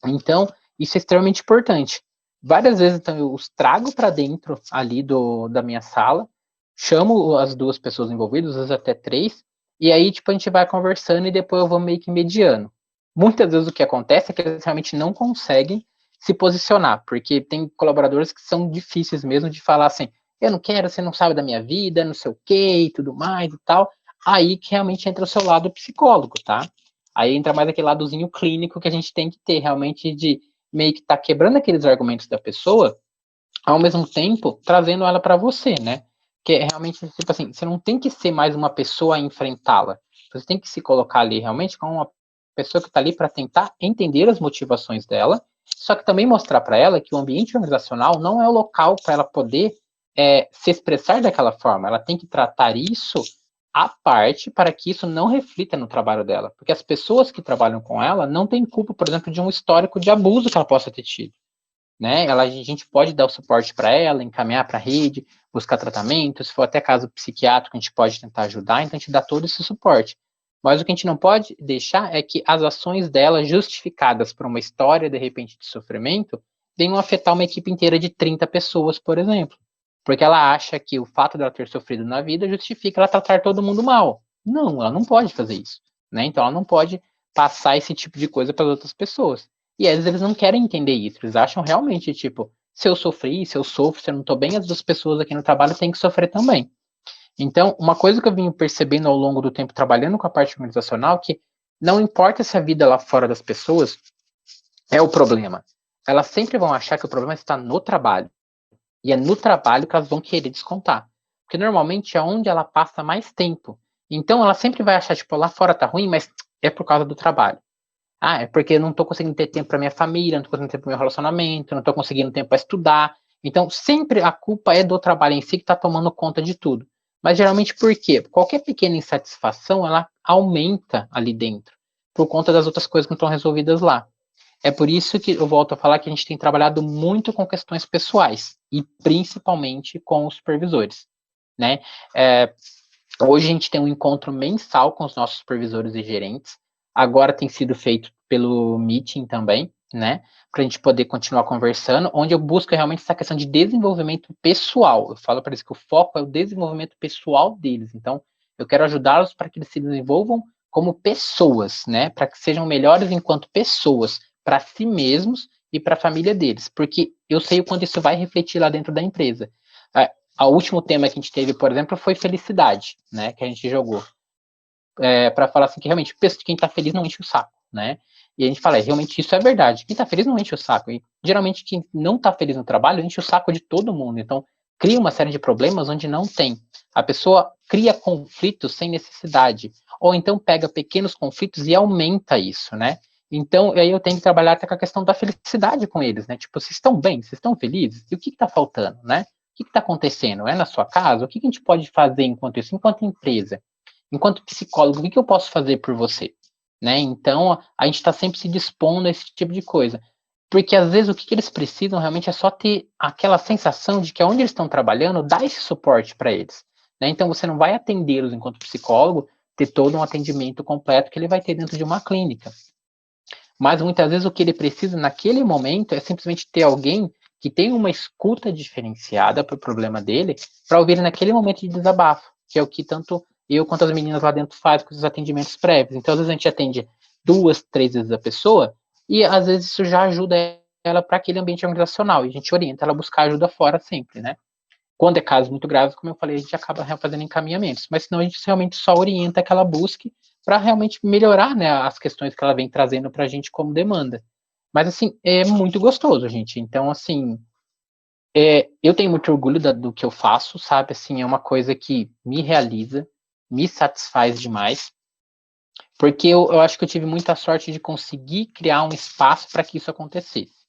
Então, isso é extremamente importante. Várias vezes, então, eu os trago para dentro ali da minha sala, chamo as duas pessoas envolvidas, às vezes até três, e aí, tipo, a gente vai conversando e depois eu vou meio que mediando. Muitas vezes o que acontece é que eles realmente não conseguem se posicionar, porque tem colaboradores que são difíceis mesmo de falar assim, eu não quero, você não sabe da minha vida, não sei o quê, e tudo mais e tal. Aí que realmente entra o seu lado psicólogo, tá? Aí entra mais aquele ladozinho clínico que a gente tem que ter, realmente, de meio que tá quebrando aqueles argumentos da pessoa, ao mesmo tempo trazendo ela para você, né? Que é realmente, tipo assim, você não tem que ser mais uma pessoa a enfrentá-la. Você tem que se colocar ali realmente como uma pessoa que está ali para tentar entender as motivações dela, só que também mostrar para ela que o ambiente organizacional não é o local para ela poder se expressar daquela forma. Ela tem que tratar isso à parte para que isso não reflita no trabalho dela. Porque as pessoas que trabalham com ela não têm culpa, por exemplo, de um histórico de abuso que ela possa ter tido. Né? A gente pode dar o suporte para ela, encaminhar para a rede, buscar tratamento, se for até caso psiquiátrico, a gente pode tentar ajudar, então a gente dá todo esse suporte. Mas o que a gente não pode deixar é que as ações dela, justificadas por uma história, de repente, de sofrimento, venham afetar uma equipe inteira de 30 pessoas, por exemplo. Porque ela acha que o fato dela ter sofrido na vida justifica ela tratar todo mundo mal. Não, ela não pode fazer isso. Né? Então ela não pode passar esse tipo de coisa para as outras pessoas. E às vezes eles não querem entender isso. Eles acham realmente, tipo, se eu sofri, se eu sofro, se eu não estou bem, as duas pessoas aqui no trabalho têm que sofrer também. Então, uma coisa que eu vim percebendo ao longo do tempo trabalhando com a parte organizacional, que não importa se a vida lá fora das pessoas é o problema. Elas sempre vão achar que o problema está no trabalho. E é no trabalho que elas vão querer descontar. Porque normalmente é onde ela passa mais tempo. Então ela sempre vai achar, tipo, lá fora tá ruim, mas é por causa do trabalho. É porque eu não tô conseguindo ter tempo para minha família, não tô conseguindo ter tempo para meu relacionamento, não tô conseguindo tempo para estudar. Então sempre a culpa é do trabalho em si que tá tomando conta de tudo. Mas geralmente por quê? Qualquer pequena insatisfação, ela aumenta ali dentro. Por conta das outras coisas que não estão resolvidas lá. É por isso que eu volto a falar que a gente tem trabalhado muito com questões pessoais e principalmente com os supervisores, né? Hoje a gente tem um encontro mensal com os nossos supervisores e gerentes. Agora tem sido feito pelo Meeting também, né? Para a gente poder continuar conversando, onde eu busco realmente essa questão de desenvolvimento pessoal. Eu falo para eles que o foco é o desenvolvimento pessoal deles. Então, eu quero ajudá-los para que eles se desenvolvam como pessoas, né? Para que sejam melhores enquanto pessoas, para si mesmos e para a família deles, porque eu sei o quanto isso vai refletir lá dentro da empresa. O último tema que a gente teve, por exemplo, foi felicidade, né? Que a gente jogou. Para falar assim que realmente quem está feliz não enche o saco, né? E a gente fala, realmente isso é verdade. Quem está feliz não enche o saco. E geralmente quem não está feliz no trabalho enche o saco de todo mundo. Então cria uma série de problemas onde não tem. A pessoa cria conflitos sem necessidade. ou então pega pequenos conflitos e aumenta isso, né? Então, aí eu tenho que trabalhar até com a questão da felicidade com eles, né? Tipo, vocês estão bem? Vocês estão felizes? E o que está faltando, né? O que está acontecendo? É na sua casa? O que a gente pode fazer enquanto isso, enquanto empresa? Enquanto psicólogo, o que eu posso fazer por você? Né? Então, a gente está sempre se dispondo a esse tipo de coisa. Porque, às vezes, o que eles precisam realmente é só ter aquela sensação de que onde eles estão trabalhando, dá esse suporte para eles. Né? Então, você não vai atendê-los enquanto psicólogo, ter todo um atendimento completo que ele vai ter dentro de uma clínica. Mas, muitas vezes, o que ele precisa naquele momento é simplesmente ter alguém que tem uma escuta diferenciada para o problema dele, para ouvir ele naquele momento de desabafo, que é o que tanto eu quanto as meninas lá dentro fazem com os atendimentos prévios. Então, às vezes, a gente atende 2, 3 vezes a pessoa, e às vezes isso já ajuda ela para aquele ambiente organizacional, e a gente orienta ela a buscar ajuda fora sempre, né? Quando é casos muito graves, como eu falei, a gente acaba fazendo encaminhamentos, mas senão a gente realmente só orienta que ela busque para realmente melhorar, né, as questões que ela vem trazendo para a gente como demanda. Mas, assim, é muito gostoso, gente. Então, assim, eu tenho muito orgulho do que eu faço, sabe? Assim, é uma coisa que me realiza, me satisfaz demais, porque eu acho que eu tive muita sorte de conseguir criar um espaço para que isso acontecesse.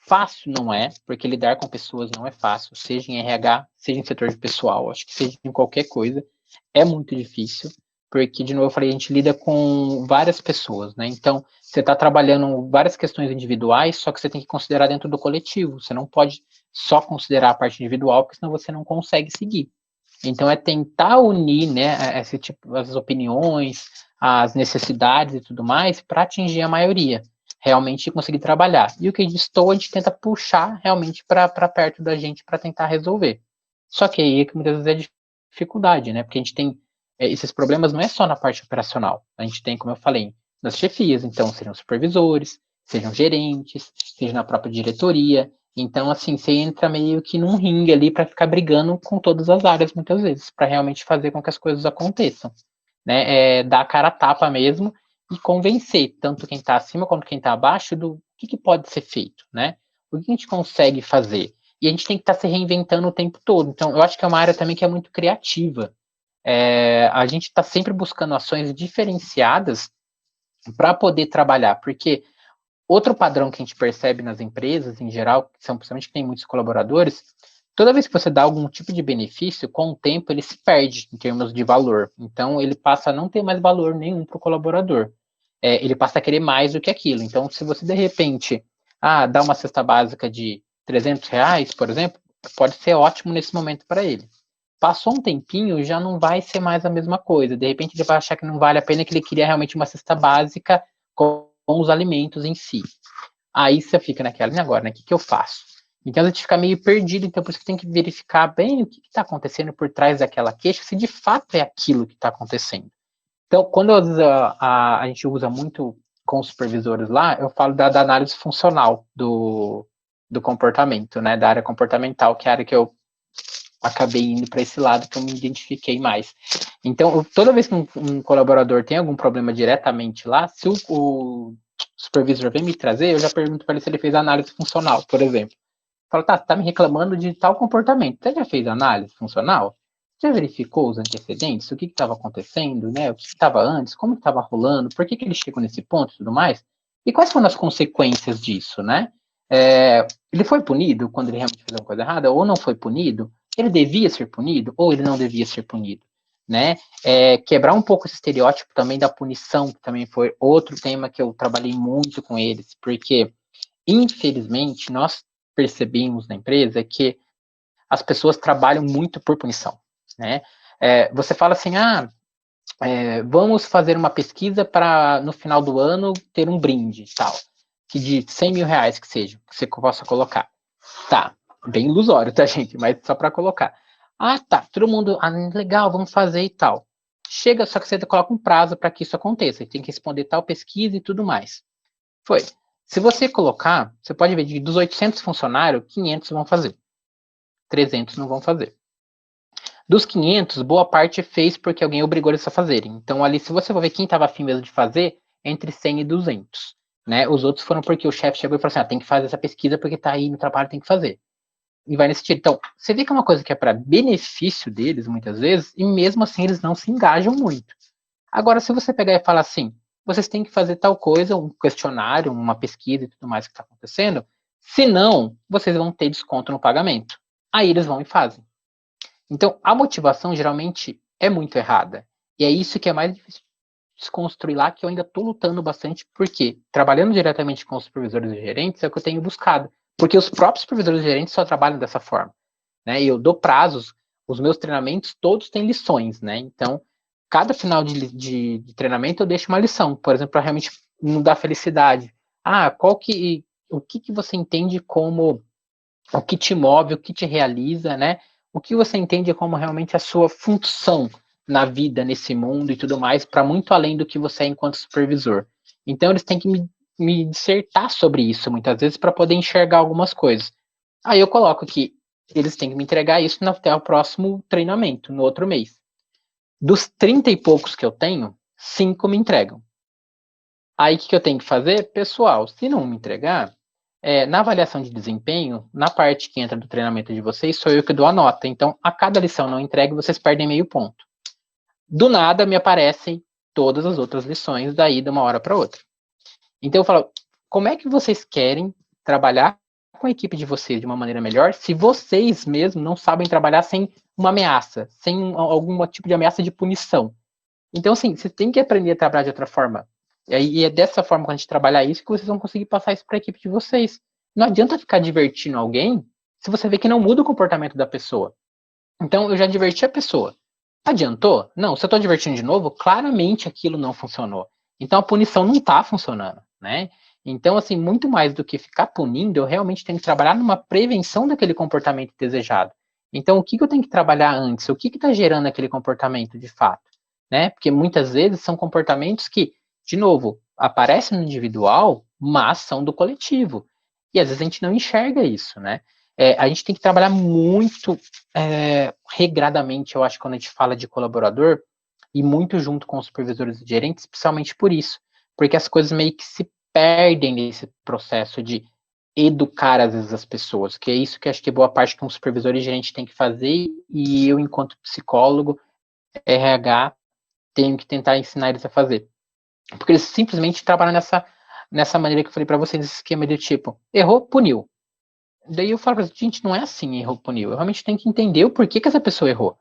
Fácil não é, porque lidar com pessoas não é fácil, seja em RH, seja em setor de pessoal, acho que seja em qualquer coisa, é muito difícil, porque, de novo, eu falei, a gente lida com várias pessoas, né? Então, você está trabalhando várias questões individuais, só que você tem que considerar dentro do coletivo, você não pode só considerar a parte individual, porque senão você não consegue seguir. Então, é tentar unir, né, esse tipo, as opiniões, as necessidades e tudo mais, para atingir a maioria realmente conseguir trabalhar. E o que a gente tenta puxar realmente para perto da gente para tentar resolver. Só que aí é que muitas vezes é dificuldade, né? Porque a gente tem esses problemas não é só na parte operacional. A gente tem, como eu falei, nas chefias, então sejam supervisores, sejam gerentes, seja na própria diretoria. Então, assim, você entra meio que num ringue ali para ficar brigando com todas as áreas, muitas vezes, para realmente fazer com que as coisas aconteçam. Né? Dar a cara a tapa mesmo e convencer tanto quem está acima quanto quem está abaixo do que pode ser feito, né? O que a gente consegue fazer? E a gente tem que estar se reinventando o tempo todo. Então, eu acho que é uma área também que é muito criativa. A gente está sempre buscando ações diferenciadas para poder trabalhar, porque outro padrão que a gente percebe nas empresas, em geral, que são principalmente que tem muitos colaboradores, toda vez que você dá algum tipo de benefício, com o tempo ele se perde em termos de valor. Então, ele passa a não ter mais valor nenhum para o colaborador. Ele passa a querer mais do que aquilo. Então, se você, de repente, dá uma cesta básica de R$ 300, por exemplo, pode ser ótimo nesse momento para ele. Passou um tempinho, já não vai ser mais a mesma coisa. De repente, ele vai achar que não vale a pena, que ele queria realmente uma cesta básica com os alimentos em si. Aí você fica naquela, e agora, né? O que eu faço? Então a gente fica meio perdido, então por isso que tem que verificar bem o que está acontecendo por trás daquela queixa, se de fato é aquilo que está acontecendo. Então, quando a gente usa muito com os supervisores lá, eu falo da análise funcional do comportamento, né? Da área comportamental, que é a área que eu acabei indo para esse lado, que eu me identifiquei mais. Então, toda vez que um colaborador tem algum problema diretamente lá, se o supervisor vem me trazer, eu já pergunto para ele se ele fez análise funcional, por exemplo. Falo, tá, você tá me reclamando de tal comportamento. Você já fez análise funcional? Já verificou os antecedentes? O que estava acontecendo, né? O que estava antes? Como estava rolando? Por que ele chegou nesse ponto e tudo mais? E quais foram as consequências disso, né? Ele foi punido quando ele realmente fez uma coisa errada ou não foi punido? Ele devia ser punido ou ele não devia ser punido? Né? Quebrar um pouco esse estereótipo também da punição, que também foi outro tema que eu trabalhei muito com eles, porque, infelizmente, nós percebemos na empresa que as pessoas trabalham muito por punição, né? Você fala assim, vamos fazer uma pesquisa para, no final do ano, ter um brinde, tal, que de R$ 100 mil que seja, que você possa colocar. Tá, bem ilusório, tá, gente? Mas só para colocar. Tá, todo mundo, legal, vamos fazer e tal. Chega, só que você coloca um prazo para que isso aconteça, tem que responder tal pesquisa e tudo mais. Foi. Se você colocar, você pode ver, dos 800 funcionários, 500 vão fazer. 300 não vão fazer. Dos 500, boa parte fez porque alguém obrigou eles a fazerem. Então, ali, se você for ver quem estava afim mesmo de fazer, entre 100 e 200. Né? Os outros foram porque o chefe chegou e falou assim, tem que fazer essa pesquisa porque tá aí no trabalho, tem que fazer. E vai nesse sentido. Então, você vê que é uma coisa que é para benefício deles, muitas vezes, e mesmo assim eles não se engajam muito. Agora, se você pegar e falar assim, vocês têm que fazer tal coisa, um questionário, uma pesquisa e tudo mais que está acontecendo, senão, vocês vão ter desconto no pagamento. Aí eles vão e fazem. Então, a motivação geralmente é muito errada. E é isso que é mais difícil de desconstruir lá, que eu ainda estou lutando bastante, porque trabalhando diretamente com os supervisores e gerentes é o que eu tenho buscado. Porque os próprios supervisores e gerentes só trabalham dessa forma. Né? E eu dou prazos, os meus treinamentos todos têm lições, né? Então, cada final de treinamento eu deixo uma lição, por exemplo, para realmente não dar felicidade. O que você entende como o que te move, o que te realiza, né? O que você entende como realmente a sua função na vida, nesse mundo e tudo mais, para muito além do que você é enquanto supervisor. Então, eles têm que me dissertar sobre isso, muitas vezes, para poder enxergar algumas coisas. Aí eu coloco que eles têm que me entregar isso até o próximo treinamento, no outro mês. Dos 30 e poucos que eu tenho, 5 me entregam. Aí o que eu tenho que fazer? Pessoal, se não me entregar, na avaliação de desempenho, na parte que entra do treinamento de vocês, sou eu que dou a nota. Então, a cada lição não entregue, vocês perdem meio ponto. Do nada me aparecem todas as outras lições daí de uma hora para outra. Então eu falo, como é que vocês querem trabalhar com a equipe de vocês de uma maneira melhor se vocês mesmos não sabem trabalhar sem uma ameaça, sem algum tipo de ameaça de punição? Então, assim, vocês têm que aprender a trabalhar de outra forma. E é dessa forma que a gente trabalhar isso que vocês vão conseguir passar isso para a equipe de vocês. Não adianta ficar divertindo alguém se você vê que não muda o comportamento da pessoa. Então, eu já diverti a pessoa. Adiantou? Não. Se eu estou divertindo de novo, claramente aquilo não funcionou. Então, a punição não está funcionando, né? Então, assim, muito mais do que ficar punindo, eu realmente tenho que trabalhar numa prevenção daquele comportamento desejado. Então, o que eu tenho que trabalhar antes? O que está gerando aquele comportamento de fato? Né? Porque muitas vezes são comportamentos que, de novo, aparecem no individual, mas são do coletivo. E às vezes a gente não enxerga isso, né? A gente tem que trabalhar muito regradamente, eu acho, quando a gente fala de colaborador, e muito junto com os supervisores e gerentes, especialmente por isso. Porque as coisas meio que se perdem nesse processo de educar, às vezes, as pessoas, que é isso que acho que é boa parte que um supervisor e gerente tem que fazer, e eu, enquanto psicólogo, RH, tenho que tentar ensinar eles a fazer. Porque eles simplesmente trabalham nessa maneira que eu falei para vocês, esse esquema de tipo, errou, puniu. Daí eu falo pra gente, não é assim, errou, puniu. Eu realmente tenho que entender o porquê que essa pessoa errou.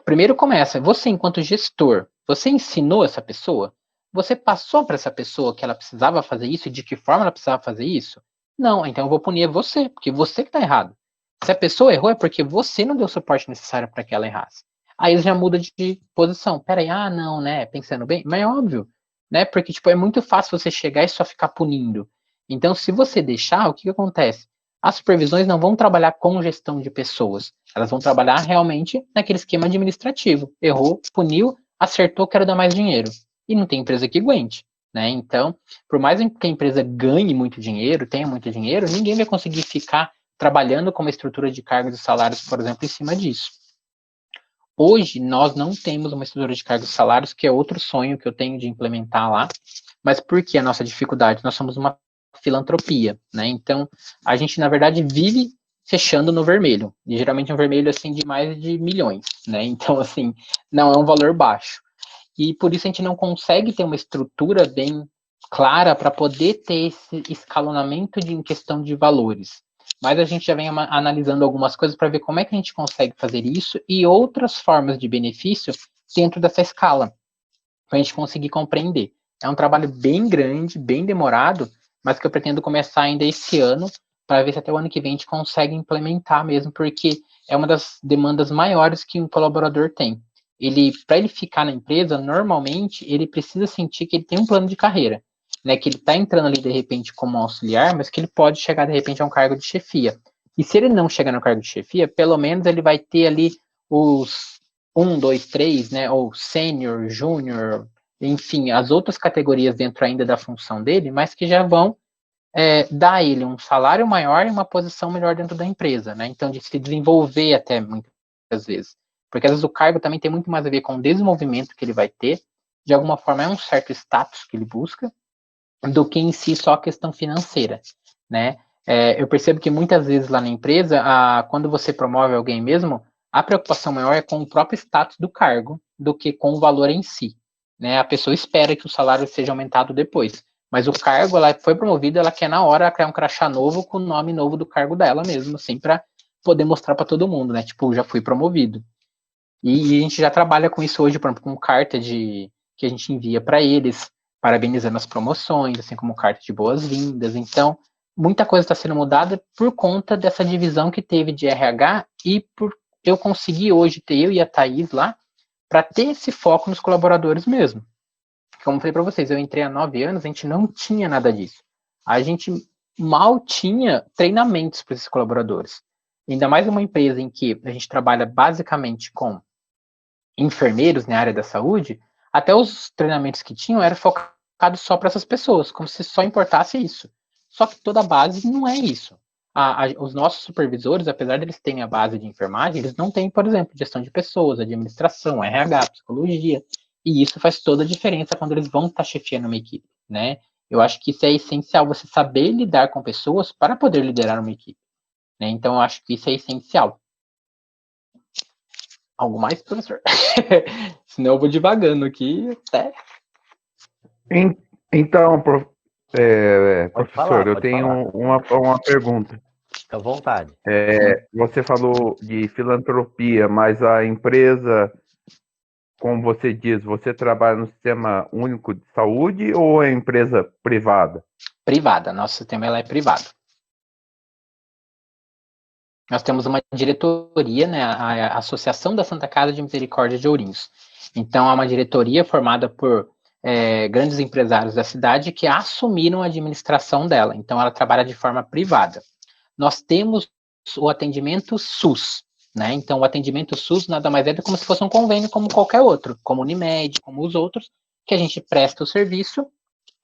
Primeiro começa, você enquanto gestor, você ensinou essa pessoa? Você passou para essa pessoa que ela precisava fazer isso e de que forma ela precisava fazer isso? Não, então eu vou punir você, porque você que está errado. Se a pessoa errou é porque você não deu o suporte necessário para que ela errasse. Aí já muda de posição. Peraí, não, né? Pensando bem, mas é óbvio, né? Porque tipo, é muito fácil você chegar e só ficar punindo. Então, se você deixar, o que acontece? As supervisões não vão trabalhar com gestão de pessoas. Elas vão trabalhar realmente naquele esquema administrativo. Errou, puniu, acertou, quero dar mais dinheiro. E não tem empresa que aguente. Né? Então, por mais que a empresa ganhe muito dinheiro, tenha muito dinheiro, ninguém vai conseguir ficar trabalhando com uma estrutura de cargos e salários, por exemplo, em cima disso. Hoje, nós não temos uma estrutura de cargos e salários, que é outro sonho que eu tenho de implementar lá. Mas por que a nossa dificuldade? Nós somos uma filantropia, né? Então, a gente, na verdade, vive fechando no vermelho. E geralmente um vermelho, assim, de mais de milhões, né? Então, assim, não é um valor baixo. E por isso a gente não consegue ter uma estrutura bem clara para poder ter esse escalonamento em questão de valores. Mas a gente já vem analisando algumas coisas para ver como é que a gente consegue fazer isso e outras formas de benefício dentro dessa escala, para a gente conseguir compreender. É um trabalho bem grande, bem demorado, mas que eu pretendo começar ainda esse ano, para ver se até o ano que vem a gente consegue implementar mesmo, porque é uma das demandas maiores que um colaborador tem. Para ele ficar na empresa, normalmente, ele precisa sentir que ele tem um plano de carreira, né? Que ele está entrando ali, de repente, como auxiliar, mas que ele pode chegar, de repente, a um cargo de chefia. E se ele não chegar no cargo de chefia, pelo menos ele vai ter ali os 1, 2, 3, né? Ou sênior, júnior, enfim, as outras categorias dentro ainda da função dele, mas que já vão dar a ele um salário maior e uma posição melhor dentro da empresa, né? Então, de se desenvolver até muitas vezes. Porque às vezes o cargo também tem muito mais a ver com o desenvolvimento que ele vai ter, de alguma forma é um certo status que ele busca, do que em si só a questão financeira, né? Eu percebo que muitas vezes lá na empresa, quando você promove alguém mesmo, a preocupação maior é com o próprio status do cargo do que com o valor em si. né, a pessoa espera que o salário seja aumentado depois. Mas o cargo, ela foi promovida, ela quer na hora criar um crachá novo com o nome novo do cargo dela mesmo, assim, para poder mostrar para todo mundo, né? Tipo, já fui promovido. E a gente já trabalha com isso hoje, por exemplo, com carta que a gente envia para eles, parabenizando as promoções, assim como carta de boas-vindas. Então, muita coisa está sendo mudada por conta dessa divisão que teve de RH e por eu conseguir hoje ter eu e a Thaís lá para ter esse foco nos colaboradores mesmo. Como eu falei para vocês, eu entrei há 9 anos, a gente não tinha nada disso. A gente mal tinha treinamentos para esses colaboradores. Ainda mais uma empresa em que a gente trabalha basicamente com enfermeiros na área da saúde, até os treinamentos que tinham eram focados só para essas pessoas, como se só importasse isso. Só que toda a base não é isso. Os nossos supervisores, apesar de eles terem a base de enfermagem, eles não têm, por exemplo, gestão de pessoas, administração, RH, psicologia. E isso faz toda a diferença quando eles vão estar chefiando uma equipe, né? Eu acho que isso é essencial, você saber lidar com pessoas para poder liderar uma equipe, né? Então, eu acho que isso é essencial. Algo mais, professor? Senão eu vou divagando aqui até. Então, Pode professor, falar, eu pode tenho falar. uma pergunta. Fica à vontade. Você falou de filantropia, mas a empresa, como você diz, você trabalha no Sistema Único de Saúde ou é empresa privada? Privada, nosso sistema ela é privado. Nós temos uma diretoria, né, a Associação da Santa Casa de Misericórdia de Ourinhos. Então, é uma diretoria formada por grandes empresários da cidade que assumiram a administração dela. Então, ela trabalha de forma privada. Nós temos o atendimento SUS, né? Então, o atendimento SUS nada mais é do que como se fosse um convênio como qualquer outro, como Unimed, como os outros, que a gente presta o serviço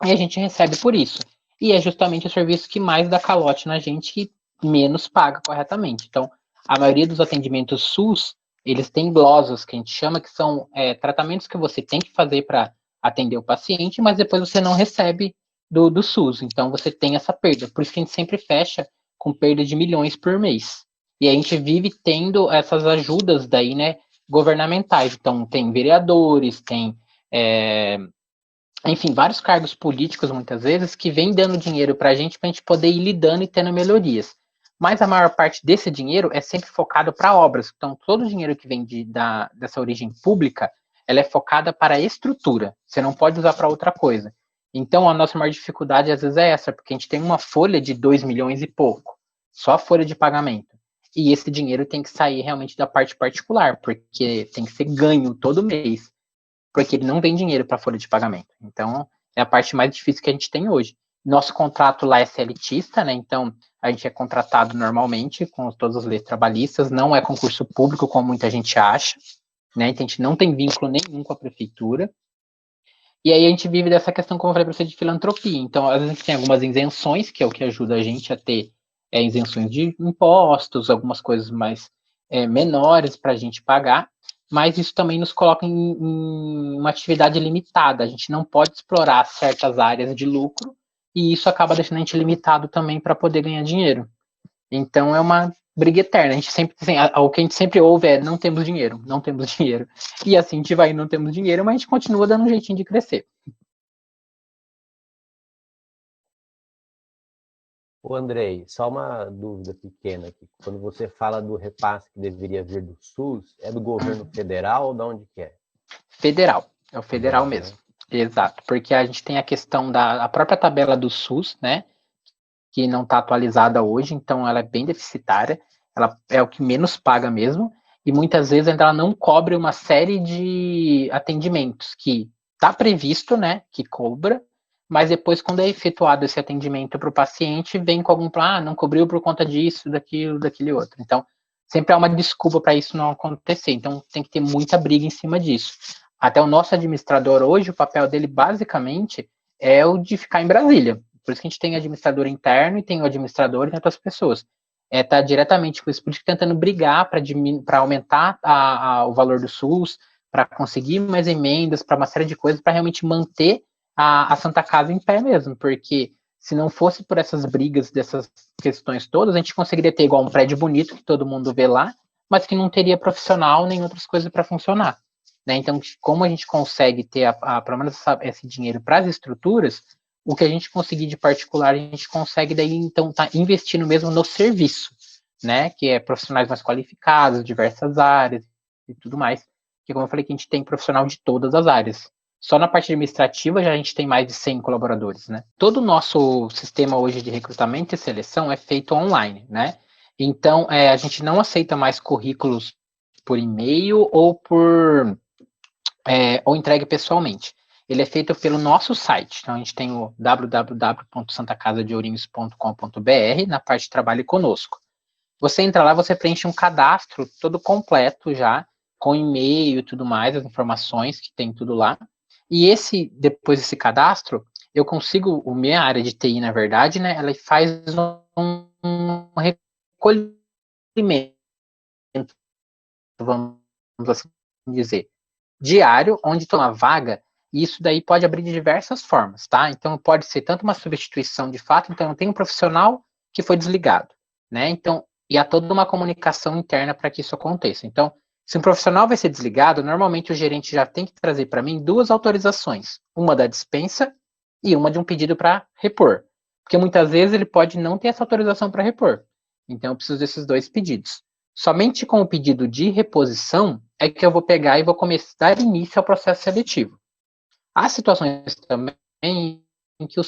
e a gente recebe por isso. E é justamente o serviço que mais dá calote na gente e menos paga corretamente. Então, a maioria dos atendimentos SUS, eles têm glosas, que a gente chama, que são tratamentos que você tem que fazer para atender o paciente, mas depois você não recebe do SUS. Então, você tem essa perda. Por isso que a gente sempre fecha com perda de milhões por mês. E a gente vive tendo essas ajudas daí, né, governamentais. Então, tem vereadores, tem enfim, vários cargos políticos, muitas vezes, que vêm dando dinheiro para a gente poder ir lidando e tendo melhorias. Mas a maior parte desse dinheiro é sempre focado para obras. Então, todo o dinheiro que vem dessa origem pública, ela é focada para a estrutura. Você não pode usar para outra coisa. Então, a nossa maior dificuldade, às vezes, é essa, porque a gente tem uma folha de 2 milhões e pouco. Só a folha de pagamento. E esse dinheiro tem que sair realmente da parte particular, porque tem que ser ganho todo mês, porque ele não vem dinheiro para a folha de pagamento. Então, é a parte mais difícil que a gente tem hoje. Nosso contrato lá é CLTista, né? Então, a gente é contratado normalmente com todas as leis trabalhistas, não é concurso público, como muita gente acha, né? Então, a gente não tem vínculo nenhum com a prefeitura. E aí a gente vive dessa questão, como eu falei para você, de filantropia. Então, às vezes a gente tem algumas isenções, que é o que ajuda a gente a ter isenções de impostos, algumas coisas mais menores para a gente pagar, mas isso também nos coloca em uma atividade limitada. A gente não pode explorar certas áreas de lucro e isso acaba deixando a gente limitado também para poder ganhar dinheiro. Então é uma briga eterna. A gente sempre, assim, o que a gente sempre ouve é não temos dinheiro, não temos dinheiro. E assim a gente vai, não temos dinheiro, mas a gente continua dando um jeitinho de crescer. Ô, Andrei, só uma dúvida pequena aqui. Quando você fala do repasse que deveria vir do SUS, é do governo federal ou de onde que é? Federal, é o federal Federal, mesmo. né? Exato, porque a gente tem a questão da própria tabela do SUS, né, que não está atualizada hoje, então ela é bem deficitária, ela é o que menos paga mesmo, e muitas vezes ela não cobre uma série de atendimentos que está previsto, né, que cobra, mas depois, quando é efetuado esse atendimento para o paciente, vem com algum plano, não cobriu por conta disso, daquilo, daquele outro. Então, sempre há uma desculpa para isso não acontecer. Então, tem que ter muita briga em cima disso. Até o nosso administrador hoje, o papel dele basicamente é o de ficar em Brasília. Por isso que a gente tem administrador interno e tem o administrador e tem outras pessoas. Tá diretamente com isso, por isso que tentando brigar para aumentar o valor do SUS, para conseguir mais emendas, para uma série de coisas, para realmente manter a Santa Casa em pé mesmo, porque se não fosse por essas brigas, dessas questões todas, a gente conseguiria ter igual um prédio bonito que todo mundo vê lá, mas que não teria profissional nem outras coisas para funcionar. né? Então, como a gente consegue ter pelo menos esse dinheiro para as estruturas, o que a gente conseguir de particular, a gente consegue daí, então, tá investindo mesmo no serviço, né? Que é profissionais mais qualificados, diversas áreas e tudo mais. Que, como eu falei, que a gente tem profissional de todas as áreas. Só na parte administrativa já a gente tem mais de 100 colaboradores, né? Todo o nosso sistema hoje de recrutamento e seleção é feito online, né? Então, a gente não aceita mais currículos por e-mail ou ou entregue pessoalmente. Ele é feito pelo nosso site. Então, a gente tem o www.santacasadeourinhos.com.br na parte de trabalho conosco. Você entra lá, você preenche um cadastro todo completo já, com e-mail e tudo mais, as informações que tem tudo lá. E depois desse cadastro, eu consigo, minha área de TI, na verdade, né, ela faz um recolhimento, vamos assim dizer, diário, onde tem uma vaga, e isso daí pode abrir de diversas formas, tá? Então, pode ser tanto uma substituição de fato, então eu tenho um profissional que foi desligado, né? Então, e há toda uma comunicação interna para que isso aconteça. Então, se um profissional vai ser desligado, normalmente o gerente já tem que trazer para mim 2 autorizações, uma da dispensa e uma de um pedido para repor, porque muitas vezes ele pode não ter essa autorização para repor. Então, eu preciso desses 2 pedidos. Somente com o pedido de reposição é que eu vou pegar e vou começar a dar início ao processo seletivo. Há situações também em que o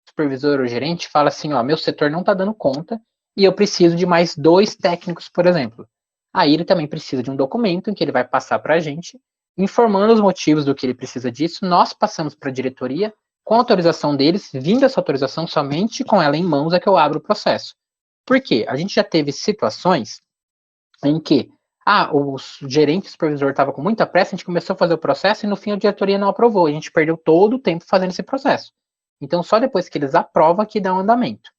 supervisor ou gerente fala assim, ó, meu setor não está dando conta e eu preciso de mais 2 técnicos, por exemplo. Aí ele também precisa de um documento em que ele vai passar para a gente, informando os motivos do que ele precisa disso, nós passamos para a diretoria, com a autorização deles, vindo essa autorização somente com ela em mãos é que eu abro o processo. Por quê? A gente já teve situações em que o gerente, o supervisor estava com muita pressa, a gente começou a fazer o processo e no fim a diretoria não aprovou. A gente perdeu todo o tempo fazendo esse processo. Então, só depois que eles aprovam que dá um andamento.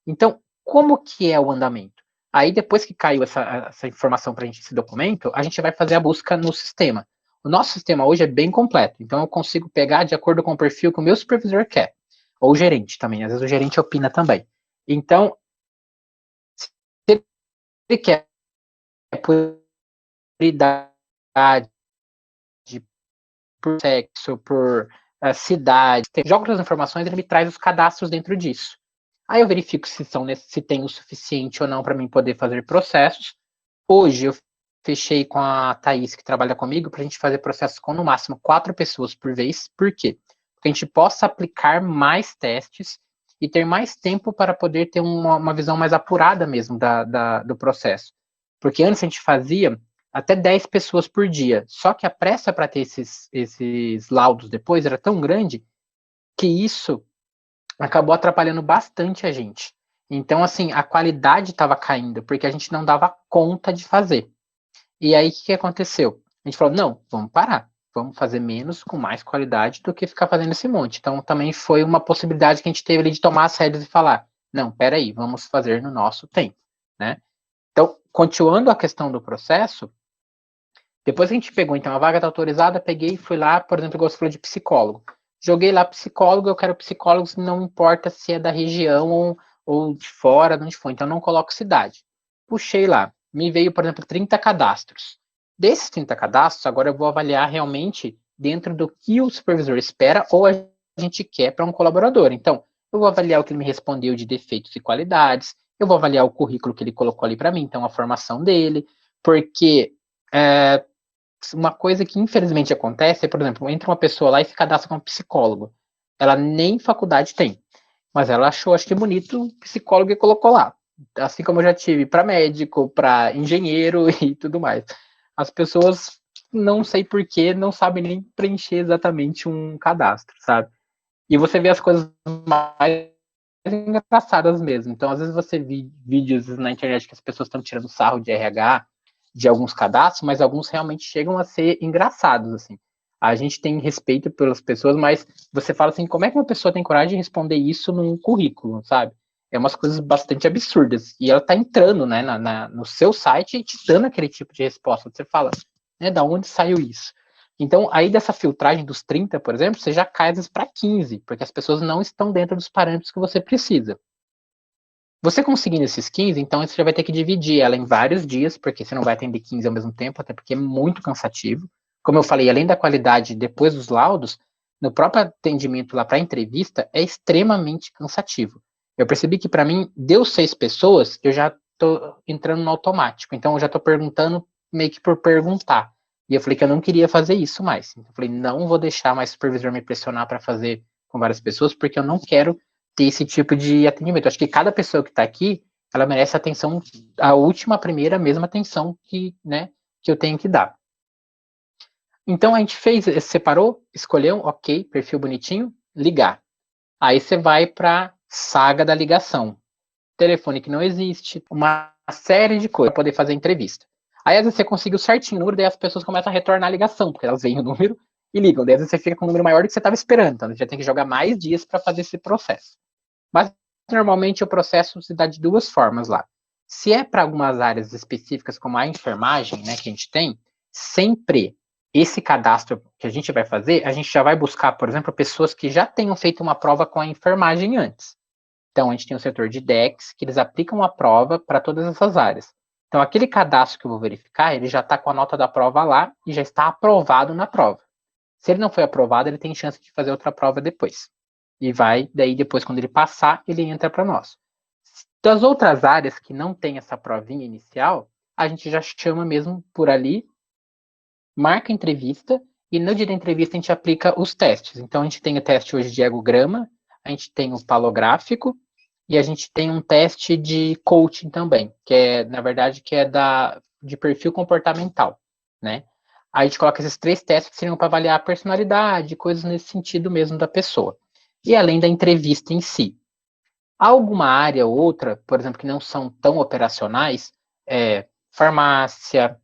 Então, como que é o andamento? Aí, depois que caiu essa informação para a gente, esse documento, a gente vai fazer a busca no sistema. O nosso sistema hoje é bem completo, então eu consigo pegar de acordo com o perfil que o meu supervisor quer. Ou o gerente também, às vezes o gerente opina também. Então, se ele quer por idade, por sexo, por cidade, joga as informações, ele me traz os cadastros dentro disso. Aí eu verifico se tem o suficiente ou não para mim poder fazer processos. Hoje eu fechei com a Thaís, que trabalha comigo, para a gente fazer processos com no máximo 4 pessoas por vez. Por quê? Porque a gente possa aplicar mais testes e ter mais tempo para poder ter uma visão mais apurada mesmo do processo. Porque antes a gente fazia até 10 pessoas por dia. Só que a pressa para ter esses laudos depois era tão grande que isso acabou atrapalhando bastante a gente. Então, assim, a qualidade estava caindo, porque a gente não dava conta de fazer. E aí, o que aconteceu? A gente falou, não, vamos parar. Vamos fazer menos, com mais qualidade, do que ficar fazendo esse monte. Então, também foi uma possibilidade que a gente teve ali de tomar as rédeas e falar, não, peraí, vamos fazer no nosso tempo, né? Então, continuando a questão do processo, depois que a gente pegou, então, a vaga está autorizada, peguei e fui lá, por exemplo, igual você falou de psicólogo. Joguei lá psicólogo, eu quero psicólogos, não importa se é da região ou de fora, de onde for, então não coloco cidade. Puxei lá, me veio, por exemplo, 30 cadastros. Desses 30 cadastros, agora eu vou avaliar realmente dentro do que o supervisor espera ou a gente quer para um colaborador. Então, eu vou avaliar o que ele me respondeu de defeitos e qualidades, eu vou avaliar o currículo que ele colocou ali para mim, então a formação dele, porque uma coisa que infelizmente acontece é, por exemplo, entra uma pessoa lá e se cadastra como psicólogo. Ela nem faculdade tem, mas ela achou, acho que bonito, o psicólogo e colocou lá. Assim como eu já tive para médico, para engenheiro e tudo mais. As pessoas, não sei porquê, não sabem nem preencher exatamente um cadastro, sabe? E você vê as coisas mais engraçadas mesmo. Então, às vezes você vê vídeos na internet que as pessoas estão tirando sarro de RH, de alguns cadastros, mas alguns realmente chegam a ser engraçados, assim. A gente tem respeito pelas pessoas, mas você fala assim, como é que uma pessoa tem coragem de responder isso num currículo, sabe? É umas coisas bastante absurdas. E ela tá entrando, né, no seu site e te dando aquele tipo de resposta. Você fala, né, da onde saiu isso? Então, aí dessa filtragem dos 30, por exemplo, você já cai às vezes para 15, porque as pessoas não estão dentro dos parâmetros que você precisa. Você conseguindo esses 15, então você já vai ter que dividir ela em vários dias, porque você não vai atender 15 ao mesmo tempo, até porque é muito cansativo. como eu falei, além da qualidade depois dos laudos, no próprio atendimento lá para a entrevista, é extremamente cansativo. Eu percebi que, para mim, deu 6 pessoas, eu já estou entrando no automático. Então, eu já estou perguntando meio que por perguntar. E eu falei que eu não queria fazer isso mais. Eu falei, não vou deixar mais o supervisor me pressionar para fazer com várias pessoas, porque eu não quero ter esse tipo de atendimento. Eu acho que cada pessoa que está aqui, ela merece atenção, a última, a primeira, a mesma atenção que, né, que eu tenho que dar. Então, a gente fez, separou, escolheu, ok, perfil bonitinho, ligar. Aí você vai para saga da ligação. Telefone que não existe, uma série de coisas para poder fazer entrevista. Aí, às vezes, você conseguiu certinho o número, daí as pessoas começam a retornar a ligação, porque elas veem o número e ligam. Daí, às vezes, você fica com um número maior do que você estava esperando. Então, você já tem que jogar mais dias para fazer esse processo. Mas, normalmente, o processo se dá de 2 formas lá. Se é para algumas áreas específicas, como a enfermagem, né, que a gente tem, sempre esse cadastro que a gente vai fazer, a gente já vai buscar, por exemplo, pessoas que já tenham feito uma prova com a enfermagem antes. Então, a gente tem o setor de DEX, que eles aplicam a prova para todas essas áreas. Então, aquele cadastro que eu vou verificar, ele já está com a nota da prova lá e já está aprovado na prova. Se ele não foi aprovado, ele tem chance de fazer outra prova depois. E vai, daí depois, quando ele passar, ele entra para nós. Das outras áreas que não tem essa provinha inicial, a gente já chama mesmo por ali, marca a entrevista, e no dia da entrevista a gente aplica os testes. Então, a gente tem o teste hoje de ergograma, a gente tem o palográfico, e a gente tem um teste de coaching também, que é, na verdade, que é de perfil comportamental, né? Aí a gente coloca esses 3 testes que seriam para avaliar a personalidade, coisas nesse sentido mesmo da pessoa. E além da entrevista em si. Alguma área ou outra, por exemplo, que não são tão operacionais, farmácia,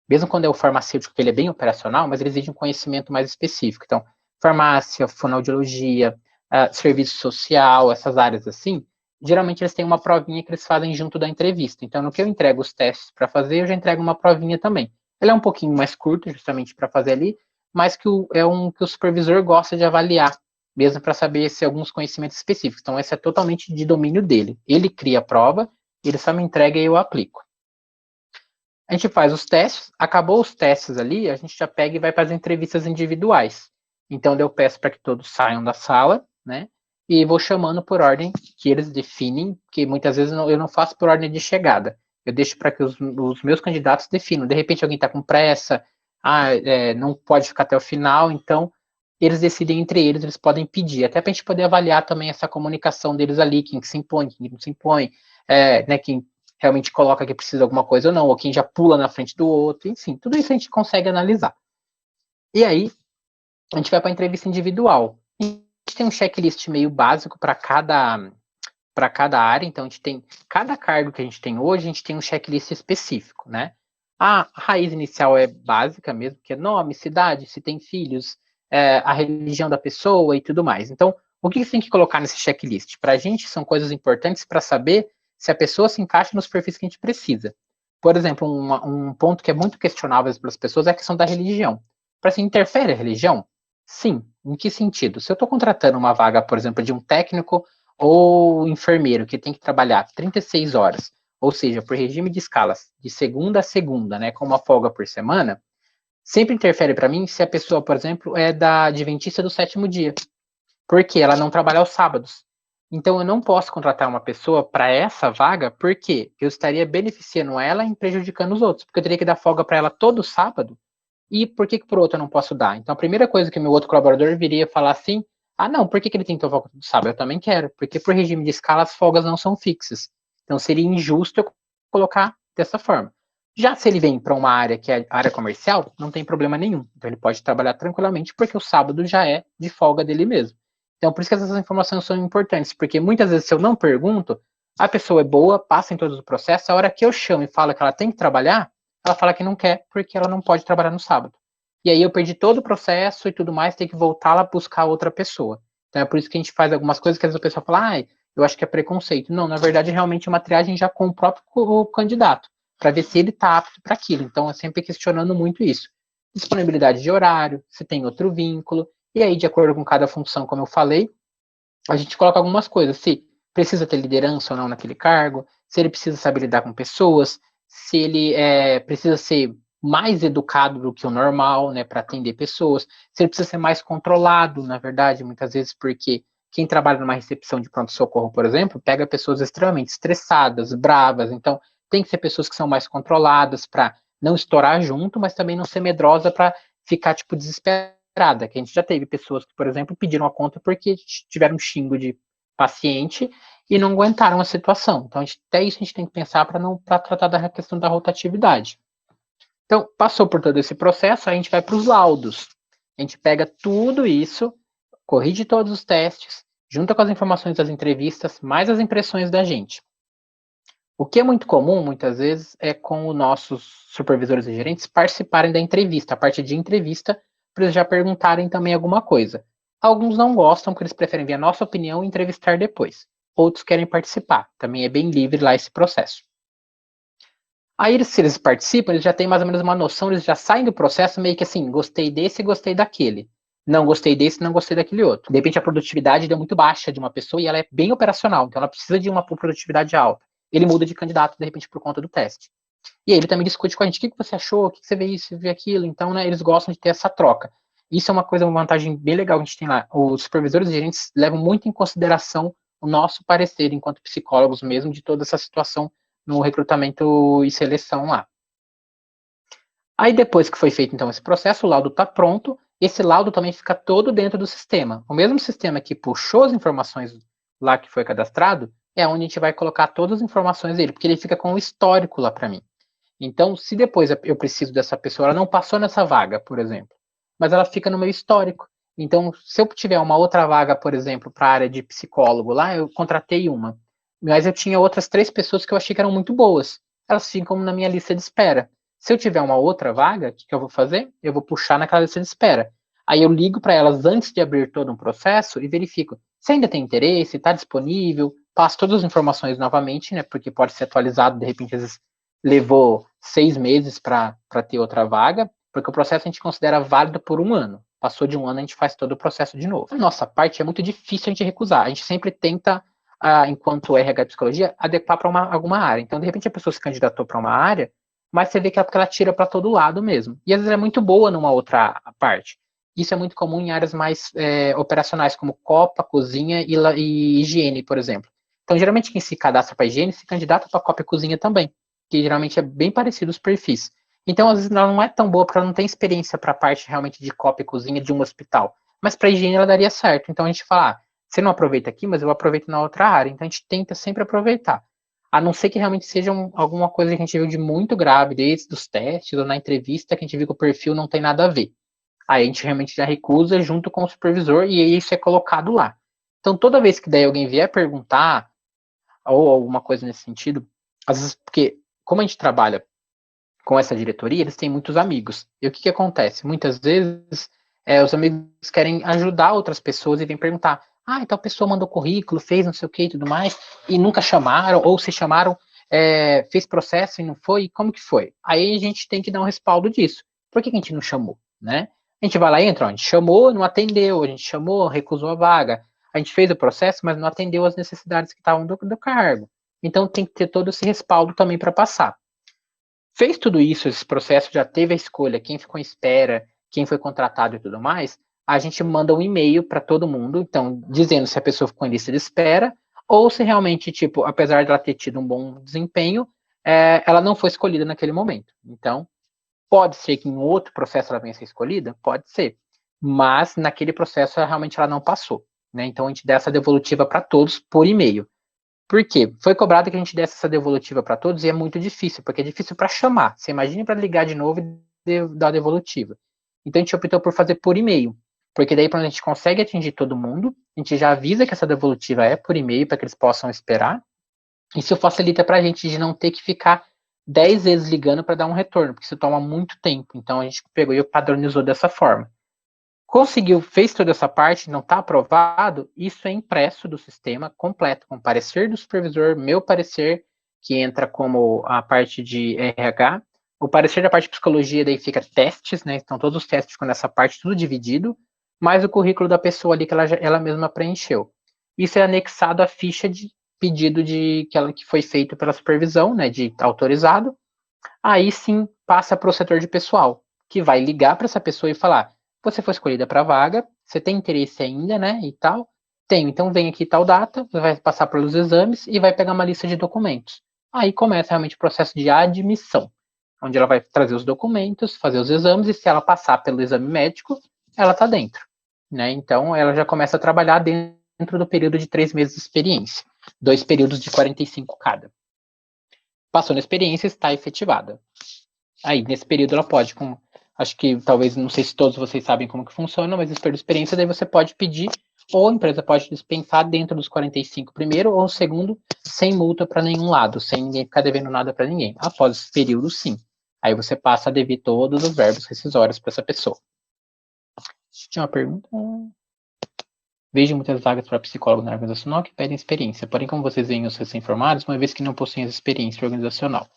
mesmo quando é o farmacêutico, que ele é bem operacional, mas ele exige um conhecimento mais específico. Então, farmácia, fonoaudiologia, serviço social, essas áreas assim, geralmente eles têm uma provinha que eles fazem junto da entrevista. Então, no que eu entrego os testes para fazer, eu já entrego uma provinha também. Ela é um pouquinho mais curta, justamente para fazer ali, mas que que o supervisor gosta de avaliar, mesmo para saber se alguns conhecimentos específicos. Então, esse é totalmente de domínio dele. Ele cria a prova, ele só me entrega e eu aplico. A gente faz os testes, acabou os testes ali, a gente já pega e vai para as entrevistas individuais. Então, eu peço para que todos saiam da sala, né? E vou chamando por ordem que eles definem, que muitas vezes eu não faço por ordem de chegada. Eu deixo para que os meus candidatos definam. De repente, alguém está com pressa, não pode ficar até o final, então eles decidem entre eles, eles podem pedir, até para a gente poder avaliar também essa comunicação deles ali, quem que se impõe, quem não se impõe, né, quem realmente coloca que precisa de alguma coisa ou não, ou quem já pula na frente do outro, enfim, tudo isso a gente consegue analisar. E aí, a gente vai para a entrevista individual. A gente tem um checklist meio básico para cada área, então a gente tem, cada cargo que a gente tem hoje, a gente tem um checklist específico, né? A raiz inicial é básica mesmo, que é nome, cidade, se tem filhos, a religião da pessoa e tudo mais. Então, o que você tem que colocar nesse checklist? Para a gente, são coisas importantes para saber se a pessoa se encaixa nos perfis que a gente precisa. Por exemplo, um ponto que é muito questionável pelas pessoas é a questão da religião. Para se interfere a religião? Sim. Em que sentido? Se eu estou contratando uma vaga, por exemplo, de um técnico ou enfermeiro que tem que trabalhar 36 horas, ou seja, por regime de escalas, de segunda a segunda, né, com uma folga por semana, sempre interfere para mim se a pessoa, por exemplo, é da Adventista do 7º dia, porque ela não trabalha aos sábados. Então, eu não posso contratar uma pessoa para essa vaga, porque eu estaria beneficiando ela e prejudicando os outros, porque eu teria que dar folga para ela todo sábado, e por que por outro eu não posso dar? Então, a primeira coisa que o meu outro colaborador viria falar assim, não, por que ele tem que ter folga todo sábado? Eu também quero, porque por regime de escala as folgas não são fixas. Então, seria injusto eu colocar dessa forma. Já se ele vem para uma área que é área comercial, não tem problema nenhum. Então, ele pode trabalhar tranquilamente, porque o sábado já é de folga dele mesmo. Então, por isso que essas informações são importantes, porque muitas vezes, se eu não pergunto, a pessoa é boa, passa em todos os processos, a hora que eu chamo e falo que ela tem que trabalhar, ela fala que não quer, porque ela não pode trabalhar no sábado. E aí eu perdi todo o processo e tudo mais, tem que voltar lá buscar outra pessoa. Então é por isso que a gente faz algumas coisas que às vezes a pessoa fala, eu acho que é preconceito. Não, na verdade, realmente é uma triagem já com o próprio candidato, para ver se ele está apto para aquilo. Então é sempre questionando muito isso. Disponibilidade de horário, se tem outro vínculo, e aí, de acordo com cada função, como eu falei, a gente coloca algumas coisas, se precisa ter liderança ou não naquele cargo, se ele precisa saber lidar com pessoas, se ele precisa ser mais educado do que o normal, né, para atender pessoas, se ele precisa ser mais controlado, na verdade, muitas vezes porque quem trabalha numa recepção de pronto-socorro, por exemplo, pega pessoas extremamente estressadas, bravas, então tem que ser pessoas que são mais controladas para não estourar junto, mas também não ser medrosa para ficar, tipo, desesperada, que a gente já teve pessoas que, por exemplo, pediram a conta porque tiveram um xingo de paciente e não aguentaram a situação. Então, até isso a gente tem que pensar para tratar da questão da rotatividade. Então, passou por todo esse processo, a gente vai para os laudos. A gente pega tudo isso, corrige todos os testes, junta com as informações das entrevistas, mais as impressões da gente. O que é muito comum, muitas vezes, é com os nossos supervisores e gerentes participarem da entrevista, a partir de entrevista, para eles já perguntarem também alguma coisa. Alguns não gostam, porque eles preferem ver a nossa opinião e entrevistar depois. Outros querem participar. Também é bem livre lá esse processo. Aí, se eles participam, eles já têm mais ou menos uma noção, eles já saem do processo meio que assim, gostei desse e gostei daquele. Não gostei desse, não gostei daquele outro. De repente, a produtividade deu muito baixa de uma pessoa e ela é bem operacional, então ela precisa de uma produtividade alta. Ele muda de candidato, de repente, por conta do teste. E aí ele também discute com a gente, o que você achou, o que você vê isso, vê aquilo. Então, né, eles gostam de ter essa troca. Isso é uma coisa, uma vantagem bem legal que a gente tem lá. Os supervisores e gerentes levam muito em consideração o nosso parecer, enquanto psicólogos mesmo, de toda essa situação no recrutamento e seleção lá. Aí depois que foi feito então esse processo, o laudo está pronto, esse laudo também fica todo dentro do sistema. O mesmo sistema que puxou as informações lá que foi cadastrado, é onde a gente vai colocar todas as informações dele, porque ele fica com o histórico lá para mim. Então, se depois eu preciso dessa pessoa, ela não passou nessa vaga, por exemplo, mas ela fica no meu histórico. Então, se eu tiver uma outra vaga, por exemplo, para a área de psicólogo lá, eu contratei uma, mas eu tinha outras 3 pessoas que eu achei que eram muito boas. Elas ficam na minha lista de espera. Se eu tiver uma outra vaga, o que eu vou fazer? Eu vou puxar naquela lista de espera. Aí eu ligo para elas antes de abrir todo um processo e verifico se ainda tem interesse, está disponível, passo todas as informações novamente, né? Porque pode ser atualizado, de repente, às vezes levou 6 meses para ter outra vaga, porque o processo a gente considera válido por 1 ano. Passou de 1 ano, a gente faz todo o processo de novo. A nossa parte é muito difícil a gente recusar. A gente sempre tenta, enquanto RH e psicologia, adequar para alguma área. Então, de repente, a pessoa se candidatou para uma área, mas você vê que ela tira para todo lado mesmo. E às vezes é muito boa numa outra parte. Isso é muito comum em áreas mais operacionais, como copa, cozinha e higiene, por exemplo. Então, geralmente, quem se cadastra para higiene se candidata para copa e cozinha também, que geralmente é bem parecido os perfis. Então, às vezes, ela não é tão boa porque ela não tem experiência para a parte realmente de copa e cozinha de um hospital. Mas para higiene ela daria certo. Então, a gente fala, você não aproveita aqui, mas eu aproveito na outra área. Então, a gente tenta sempre aproveitar. A não ser que realmente seja alguma coisa que a gente viu de muito grave, desde os testes ou na entrevista, que a gente viu que o perfil não tem nada a ver. Aí a gente realmente já recusa junto com o supervisor e isso é colocado lá. Então, toda vez que daí alguém vier perguntar, ou alguma coisa nesse sentido, às vezes, porque como a gente trabalha com essa diretoria, eles têm muitos amigos. E o que acontece? Muitas vezes, os amigos querem ajudar outras pessoas e vêm perguntar, então a pessoa mandou currículo, fez não sei o que e tudo mais, e nunca chamaram, ou se chamaram, fez processo e não foi, como que foi? Aí a gente tem que dar um respaldo disso. Por que a gente não chamou, né? A gente vai lá e entra, a gente chamou, não atendeu, a gente chamou, recusou a vaga, a gente fez o processo, mas não atendeu as necessidades que estavam do cargo. Então tem que ter todo esse respaldo também para passar. Fez tudo isso, esse processo, já teve a escolha, quem ficou em espera, quem foi contratado e tudo mais, a gente manda um e-mail para todo mundo, então, dizendo se a pessoa ficou em lista de espera, ou se realmente, tipo, apesar de ela ter tido um bom desempenho, ela não foi escolhida naquele momento. Então, pode ser que em outro processo ela venha a ser escolhida? Pode ser. Mas, naquele processo, realmente ela não passou. Né? Então, a gente dá essa devolutiva para todos por e-mail. Por quê? Foi cobrado que a gente desse essa devolutiva para todos e é muito difícil, porque é difícil para chamar. Você imagina para ligar de novo e dar a devolutiva. Então a gente optou por fazer por e-mail, porque daí quando a gente consegue atingir todo mundo, a gente já avisa que essa devolutiva é por e-mail para que eles possam esperar. Isso facilita para a gente de não ter que ficar 10 vezes ligando para dar um retorno, porque isso toma muito tempo. Então a gente pegou e padronizou dessa forma. Conseguiu, fez toda essa parte, não está aprovado, isso é impresso do sistema completo, com parecer do supervisor, meu parecer, que entra como a parte de RH, o parecer da parte de psicologia, daí fica testes, né? Então todos os testes ficam nessa parte, tudo dividido, mais o currículo da pessoa ali que ela mesma preencheu. Isso é anexado à ficha de pedido que foi feito pela supervisão, né? De autorizado. Aí sim, passa para o setor de pessoal, que vai ligar para essa pessoa e falar, você foi escolhida para a vaga, você tem interesse ainda, né, e tal? Tenho, então vem aqui tal data, você vai passar pelos exames e vai pegar uma lista de documentos. Aí começa realmente o processo de admissão, onde ela vai trazer os documentos, fazer os exames, e se ela passar pelo exame médico, ela está dentro, né? Então, ela já começa a trabalhar dentro do período de 3 meses de experiência, 2 períodos de 45 cada. Passou na experiência, está efetivada. Aí, nesse período, ela pode, acho que talvez, não sei se todos vocês sabem como que funciona, mas nesse período de experiência, daí você pode pedir, ou a empresa pode dispensar dentro dos 45 primeiro, ou segundo, sem multa para nenhum lado, sem ninguém ficar devendo nada para ninguém. Após esse período, sim. Aí você passa a dever todos os verbos rescisórios para essa pessoa. Tinha uma pergunta? Vejo muitas vagas para psicólogo na área organizacional que pedem experiência, porém, como vocês veem os recém-formados, uma vez que não possuem essa experiência organizacional.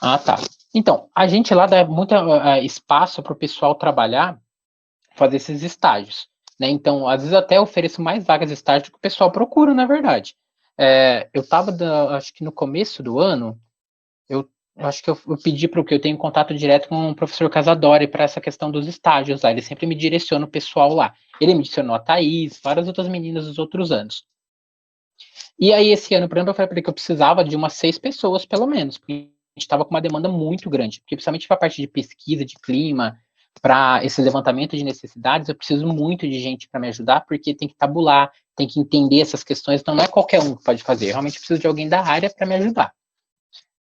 Ah, tá. Então, a gente lá dá muito espaço para o pessoal trabalhar, fazer esses estágios, né? Então, às vezes eu até ofereço mais vagas de estágio que o pessoal procura, na verdade. Eu estava, acho que no começo do ano, eu acho que eu pedi para o que eu tenho contato direto com o professor Casadori para essa questão dos estágios lá. Ele sempre me direciona o pessoal lá. Ele me adicionou a Thaís, várias outras meninas dos outros anos. E aí, esse ano, por exemplo, eu falei para ele que eu precisava de umas 6 pessoas, pelo menos, porque a gente estava com uma demanda muito grande. Porque, principalmente para a parte de pesquisa, de clima, para esse levantamento de necessidades, eu preciso muito de gente para me ajudar, porque tem que tabular, tem que entender essas questões, então não é qualquer um que pode fazer. Eu realmente preciso de alguém da área para me ajudar.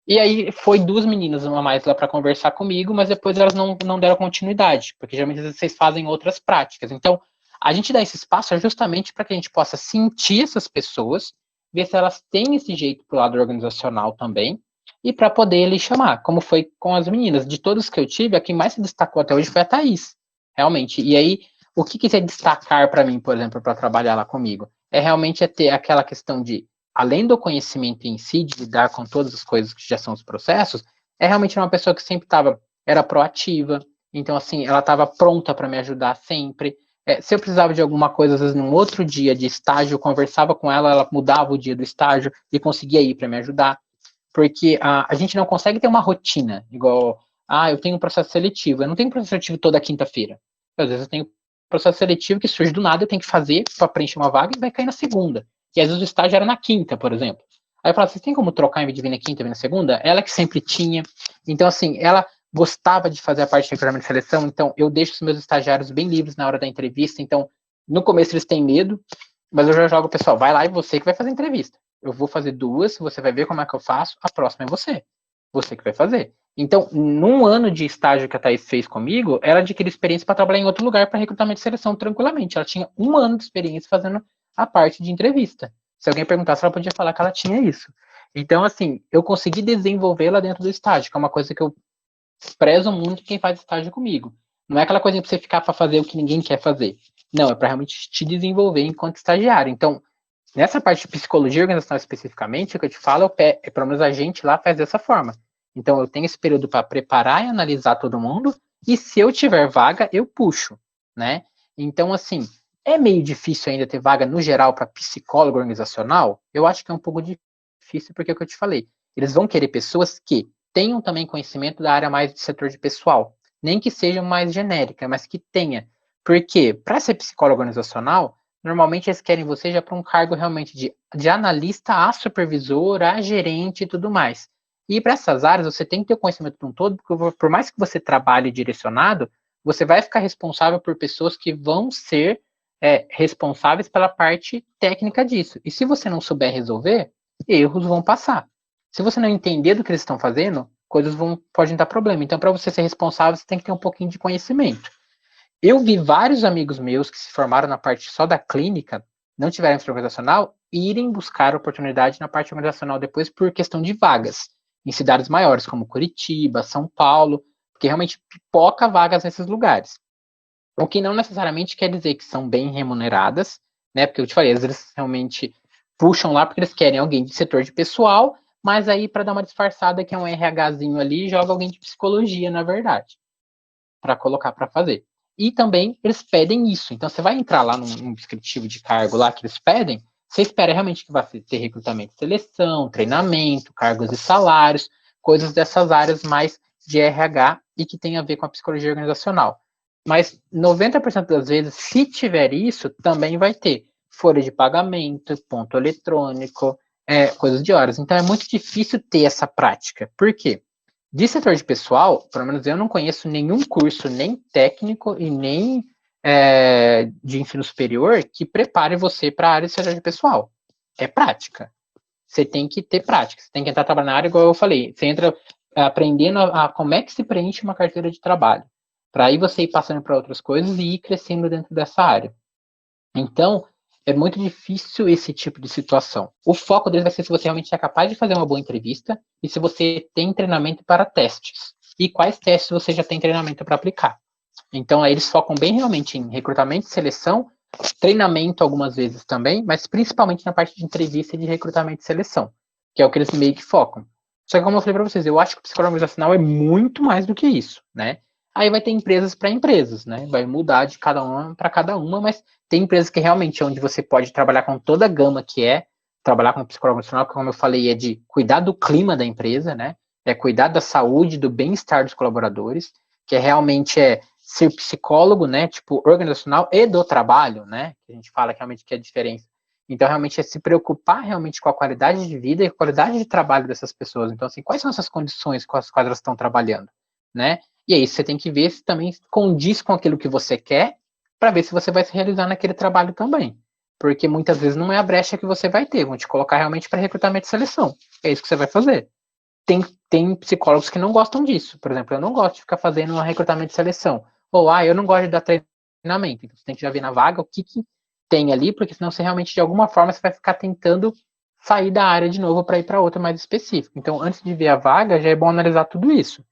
E aí foi 2 meninas a mais lá para conversar comigo, mas depois elas não deram continuidade, porque geralmente vocês fazem outras práticas. Então, a gente dá esse espaço justamente para que a gente possa sentir essas pessoas, ver se elas têm esse jeito pro lado organizacional também, e para poder ele chamar, como foi com as meninas. De todas que eu tive, a quem mais se destacou até hoje foi a Thaís, realmente. E aí, o que é destacar para mim, por exemplo, para trabalhar lá comigo? Realmente ter aquela questão de, além do conhecimento em si, de lidar com todas as coisas que já são os processos, realmente uma pessoa que sempre era proativa, então, assim, ela estava pronta para me ajudar sempre. Se eu precisava de alguma coisa, às vezes, num outro dia de estágio, eu conversava com ela, ela mudava o dia do estágio e conseguia ir para me ajudar. Porque a gente não consegue ter uma rotina, igual, eu tenho um processo seletivo. Eu não tenho processo seletivo toda quinta-feira. Às vezes eu tenho processo seletivo que surge do nada, eu tenho que fazer para preencher uma vaga e vai cair na segunda. E às vezes o estágio era na quinta, por exemplo. Aí eu falava, vocês têm como trocar em vez de vir na quinta e vir na segunda? Ela que sempre tinha. Então, assim, ela gostava de fazer a parte de recrutamento de seleção, então eu deixo os meus estagiários bem livres na hora da entrevista. Então, no começo eles têm medo, mas eu já jogo, pessoal, vai lá e você que vai fazer a entrevista. Eu vou fazer 2, você vai ver como é que eu faço, a próxima é você. Você que vai fazer. Então, num ano de estágio que a Thaís fez comigo, ela adquiriu experiência para trabalhar em outro lugar para recrutamento de seleção tranquilamente. Ela tinha 1 ano de experiência fazendo a parte de entrevista. Se alguém perguntasse, ela podia falar que ela tinha isso. Então, assim, eu consegui desenvolvê-la dentro do estágio, que é uma coisa que eu prezo muito quem faz estágio comigo. Não é aquela coisa para você ficar para fazer o que ninguém quer fazer. Não, é para realmente te desenvolver enquanto estagiário. Então, nessa parte de psicologia organizacional especificamente, o que eu te falo pelo menos a gente lá faz dessa forma. Então, eu tenho esse período para preparar e analisar todo mundo, e se eu tiver vaga, eu puxo, né? Então, assim, é meio difícil ainda ter vaga no geral para psicólogo organizacional? Eu acho que é um pouco difícil, porque é o que eu te falei. Eles vão querer pessoas que tenham também conhecimento da área mais do setor de pessoal, nem que seja mais genérica, mas que tenha. Porque, para ser psicólogo organizacional, normalmente eles querem você já para um cargo realmente de analista a supervisor, a gerente e tudo mais. E para essas áreas, você tem que ter o conhecimento de um todo, porque por mais que você trabalhe direcionado, você vai ficar responsável por pessoas que vão ser responsáveis pela parte técnica disso. E se você não souber resolver, erros vão passar. Se você não entender do que eles estão fazendo, coisas podem dar problema. Então, para você ser responsável, você tem que ter um pouquinho de conhecimento. Eu vi vários amigos meus que se formaram na parte só da clínica, não tiveram ensino organizacional, irem buscar oportunidade na parte organizacional depois por questão de vagas, em cidades maiores, como Curitiba, São Paulo, porque realmente pipoca vagas nesses lugares. O que não necessariamente quer dizer que são bem remuneradas, né? Porque eu te falei, eles realmente puxam lá porque eles querem alguém de setor de pessoal, mas aí para dar uma disfarçada que é um RHzinho ali, joga alguém de psicologia, na verdade, para colocar para fazer. E também eles pedem isso. Então você vai entrar lá num descritivo de cargo lá que eles pedem, você espera realmente que vai ter recrutamento, seleção, treinamento, cargos e salários, coisas dessas áreas mais de RH e que tem a ver com a psicologia organizacional. Mas 90% das vezes, se tiver isso, também vai ter folha de pagamento, ponto eletrônico, coisas de horas. Então é muito difícil ter essa prática. Por quê? De setor de pessoal, pelo menos eu não conheço nenhum curso, nem técnico e nem de ensino superior, que prepare você para a área de setor de pessoal. É prática. Você tem que ter prática. Você tem que entrar trabalhando na área, igual eu falei. Você entra aprendendo como é que se preenche uma carteira de trabalho. Para aí você ir passando para outras coisas e ir crescendo dentro dessa área. Então, é muito difícil esse tipo de situação. O foco deles vai ser se você realmente é capaz de fazer uma boa entrevista e se você tem treinamento para testes. E quais testes você já tem treinamento para aplicar. Então, aí eles focam bem realmente em recrutamento e seleção, treinamento algumas vezes também, mas principalmente na parte de entrevista e de recrutamento e seleção, que é o que eles meio que focam. Só que, como eu falei para vocês, eu acho que o psicólogo organizacional é muito mais do que isso, né? Aí vai ter empresas para empresas, né? Vai mudar de cada uma para cada uma, mas tem empresas que realmente é onde você pode trabalhar com toda a gama que é trabalhar com psicólogo organizacional, que, como eu falei, é de cuidar do clima da empresa, né? É cuidar da saúde, do bem-estar dos colaboradores, que realmente ser psicólogo, né? Tipo, organizacional e do trabalho, né? Que a gente fala realmente que é a diferença. Então, realmente, é se preocupar realmente com a qualidade de vida e a qualidade de trabalho dessas pessoas. Então, assim, quais são essas condições com as quais elas estão trabalhando, né? E aí você tem que ver se também condiz com aquilo que você quer, para ver se você vai se realizar naquele trabalho também. Porque muitas vezes não é a brecha que você vai ter, vão te colocar realmente para recrutamento e seleção. É isso que você vai fazer. Tem psicólogos que não gostam disso. Por exemplo, eu não gosto de ficar fazendo um recrutamento e seleção. Ou, eu não gosto de dar treinamento. Então, você tem que já ver na vaga o que tem ali, porque senão você realmente, de alguma forma, você vai ficar tentando sair da área de novo para ir para outra mais específica. Então, antes de ver a vaga, já é bom analisar tudo isso.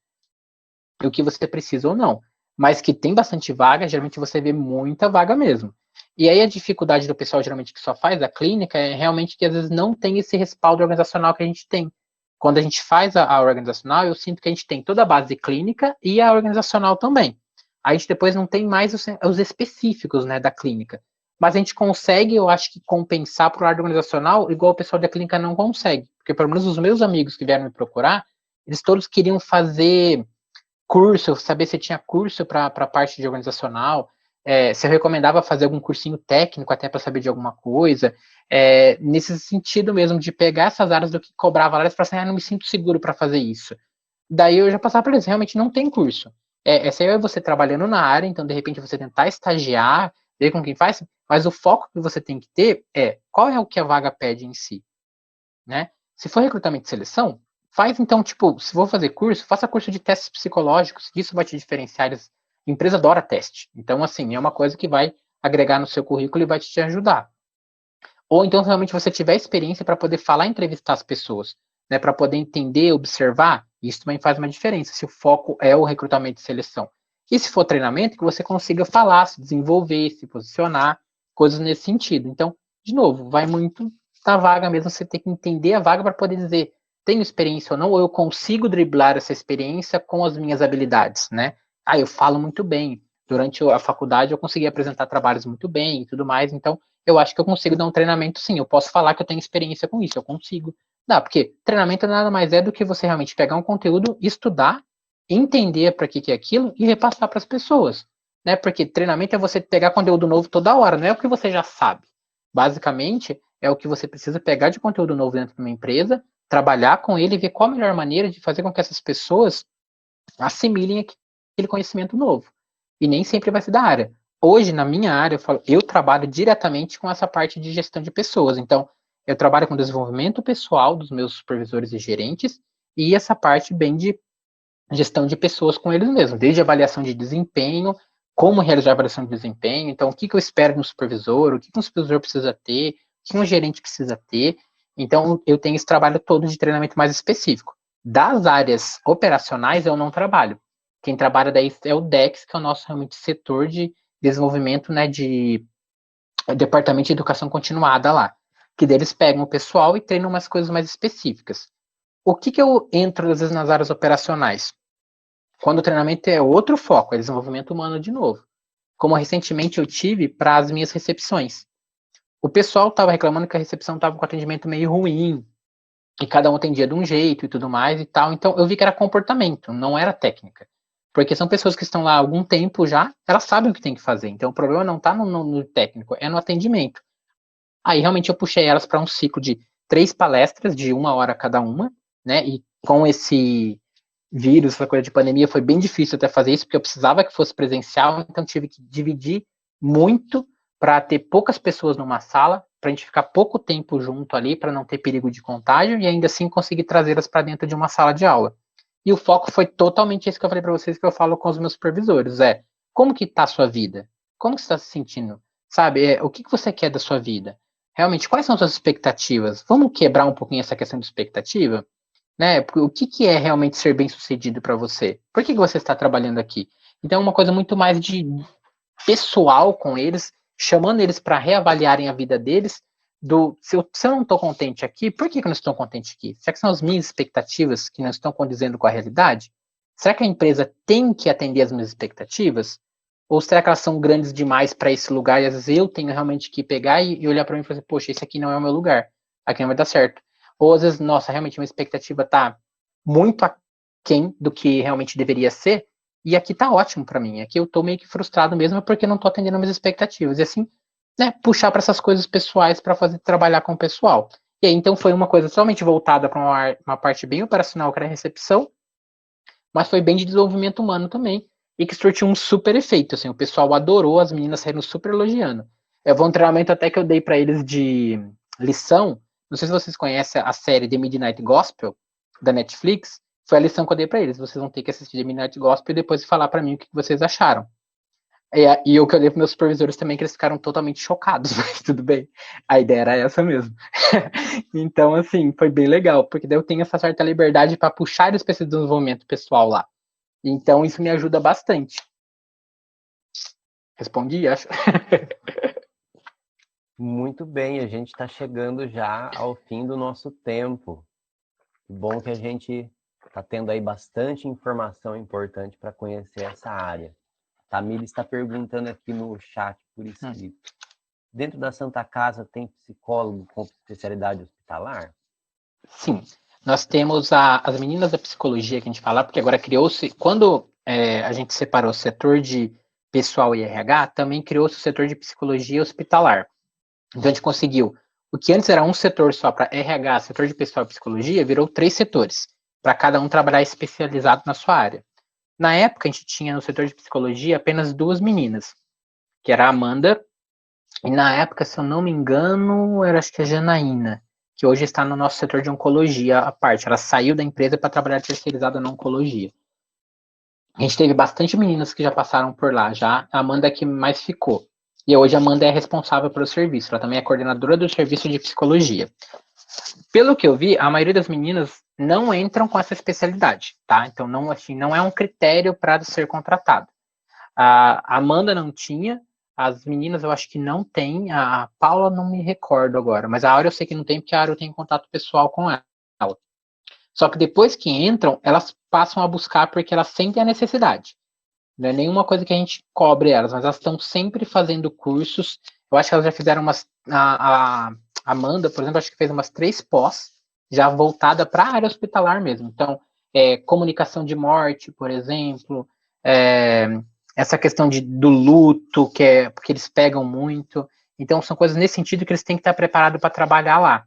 E o que você precisa ou não. Mas que tem bastante vaga, geralmente você vê muita vaga mesmo. E aí a dificuldade do pessoal, geralmente, que só faz a clínica, é realmente que às vezes não tem esse respaldo organizacional que a gente tem. Quando a gente faz a organizacional, eu sinto que a gente tem toda a base clínica e a organizacional também. A gente depois não tem mais os específicos, né, da clínica. Mas a gente consegue, eu acho que, compensar para o lado organizacional, igual o pessoal da clínica não consegue. Porque pelo menos os meus amigos que vieram me procurar, eles todos queriam fazer curso, saber se tinha curso para a parte de organizacional, se eu recomendava fazer algum cursinho técnico até para saber de alguma coisa, nesse sentido mesmo, de pegar essas áreas do que cobrava lá, eles falaram assim, não me sinto seguro para fazer isso. Daí eu já passava para eles, realmente não tem curso. Essa aí é você trabalhando na área, então de repente você tentar estagiar, ver com quem faz, mas o foco que você tem que ter qual é o que a vaga pede em si, né? Se for recrutamento e seleção, faz então, tipo, se for fazer curso, faça curso de testes psicológicos, isso vai te diferenciar. A empresa adora teste. Então, assim, é uma coisa que vai agregar no seu currículo e vai te ajudar. Ou então, realmente, você tiver experiência para poder falar e entrevistar as pessoas, né? Para poder entender, observar, isso também faz uma diferença, se o foco é o recrutamento e seleção. E se for treinamento, que você consiga falar, se desenvolver, se posicionar, coisas nesse sentido. Então, de novo, vai muito da vaga mesmo, você tem que entender a vaga para poder dizer, tenho experiência ou não, ou eu consigo driblar essa experiência com as minhas habilidades, né? Eu falo muito bem. Durante a faculdade eu consegui apresentar trabalhos muito bem e tudo mais, então eu acho que eu consigo dar um treinamento sim. Eu posso falar que eu tenho experiência com isso, eu consigo. Dá, porque treinamento nada mais é do que você realmente pegar um conteúdo, estudar, entender para que é aquilo e repassar para as pessoas, né? Porque treinamento é você pegar conteúdo novo toda hora, não é o que você já sabe. Basicamente, é o que você precisa pegar de conteúdo novo dentro de uma empresa, trabalhar com ele e ver qual a melhor maneira de fazer com que essas pessoas assimilem aquele conhecimento novo. E nem sempre vai ser da área. Hoje, na minha área, eu trabalho diretamente com essa parte de gestão de pessoas. Então, eu trabalho com desenvolvimento pessoal dos meus supervisores e gerentes e essa parte bem de gestão de pessoas com eles mesmos, desde avaliação de desempenho, como realizar a avaliação de desempenho, então o que eu espero de um supervisor, o que um supervisor precisa ter, o que um gerente precisa ter. Então, eu tenho esse trabalho todo de treinamento mais específico. Das áreas operacionais, eu não trabalho. Quem trabalha daí é o DEX, que é o nosso realmente setor de desenvolvimento, né, de departamento de educação continuada lá, que deles pegam o pessoal e treinam umas coisas mais específicas. O que eu entro, às vezes, nas áreas operacionais? Quando o treinamento é outro foco, é desenvolvimento humano de novo. Como recentemente eu tive para as minhas recepções. O pessoal estava reclamando que a recepção estava com atendimento meio ruim. e cada um atendia de um jeito e tudo mais e tal. Então, eu vi que era comportamento, não era técnica. Porque são pessoas que estão lá há algum tempo já, elas sabem o que tem que fazer. Então, o problema não está no técnico, é no atendimento. Aí, realmente, eu puxei elas para um ciclo de 3 palestras, de 1 hora cada uma, né? E com esse vírus, essa coisa de pandemia, foi bem difícil até fazer isso, porque eu precisava que fosse presencial, então tive que dividir muito para ter poucas pessoas numa sala, para a gente ficar pouco tempo junto ali, para não ter perigo de contágio, e ainda assim conseguir trazê-las para dentro de uma sala de aula. E o foco foi totalmente isso que eu falei para vocês, que eu falo com os meus supervisores, como que está a sua vida? Como que você está se sentindo? Sabe, o que você quer da sua vida? Realmente, quais são as suas expectativas? Vamos quebrar um pouquinho essa questão de expectativa? Né? O que é realmente ser bem-sucedido para você? Por que você está trabalhando aqui? Então, é uma coisa muito mais de pessoal com eles, chamando eles para reavaliarem a vida deles, se eu não estou contente aqui, por que eu não estou contente aqui? Será que são as minhas expectativas que não estão condizendo com a realidade? Será que a empresa tem que atender as minhas expectativas? Ou será que elas são grandes demais para esse lugar e às vezes eu tenho realmente que pegar e olhar para mim e falar assim, poxa, esse aqui não é o meu lugar, aqui não vai dar certo. Ou às vezes, nossa, realmente a minha expectativa está muito aquém do que realmente deveria ser, e aqui tá ótimo para mim. Aqui eu tô meio que frustrado mesmo porque não tô atendendo as minhas expectativas. E assim, né, puxar para essas coisas pessoais para fazer trabalhar com o pessoal. E aí, então foi uma coisa somente voltada para uma parte bem operacional, que era a recepção, mas foi bem de desenvolvimento humano também, e que surtiu um super efeito, assim, o pessoal adorou, as meninas saíram super elogiando. Foi um treinamento até que eu dei para eles de lição, não sei se vocês conhecem a série The Midnight Gospel, da Netflix, foi a lição que eu dei para eles, vocês vão ter que assistir The Midnight Gospel e depois falar para mim o que vocês acharam. E o que eu dei para meus supervisores também, que eles ficaram totalmente chocados, mas tudo bem, a ideia era essa mesmo. Então, assim, foi bem legal, porque daí eu tenho essa certa liberdade para puxar eles para esse desenvolvimento pessoal lá. Então, isso me ajuda bastante. Respondi, acho. Muito bem, a gente está chegando já ao fim do nosso tempo. Que bom que a gente está tendo aí bastante informação importante para conhecer essa área. Tamir está perguntando aqui no chat por escrito. Dentro da Santa Casa tem psicólogo com especialidade hospitalar? Sim, nós temos as meninas da psicologia que a gente fala, porque agora criou-se, quando a gente separou o setor de pessoal e RH, também criou-se o setor de psicologia hospitalar. Então a gente conseguiu, o que antes era um setor só para RH, setor de pessoal e psicologia, virou 3 setores, para cada um trabalhar especializado na sua área. Na época, a gente tinha no setor de psicologia apenas 2 meninas, que era a Amanda, e na época, se eu não me engano, era acho que a Janaína, que hoje está no nosso setor de oncologia à parte. Ela saiu da empresa para trabalhar terceirizada na oncologia. A gente teve bastante meninas que já passaram por lá, já a Amanda é que mais ficou. E hoje a Amanda é responsável pelo serviço, ela também é coordenadora do serviço de psicologia. Pelo que eu vi, a maioria das meninas não entram com essa especialidade, tá? Então, não, assim, não é um critério para ser contratado. A Amanda não tinha, as meninas eu acho que não tem, a Paula não me recordo agora, mas a Áurea eu sei que não tem, porque a Áurea eu tenho contato pessoal com ela. Só que depois que entram, elas passam a buscar porque elas sentem a necessidade. Não é nenhuma coisa que a gente cobre elas, mas elas estão sempre fazendo cursos. Eu acho que elas já fizeram umas. A Amanda, por exemplo, acho que fez umas 3 pós, já voltada para a área hospitalar mesmo. Então, comunicação de morte, por exemplo, essa questão do luto, porque eles pegam muito. Então, são coisas nesse sentido que eles têm que estar preparados para trabalhar lá.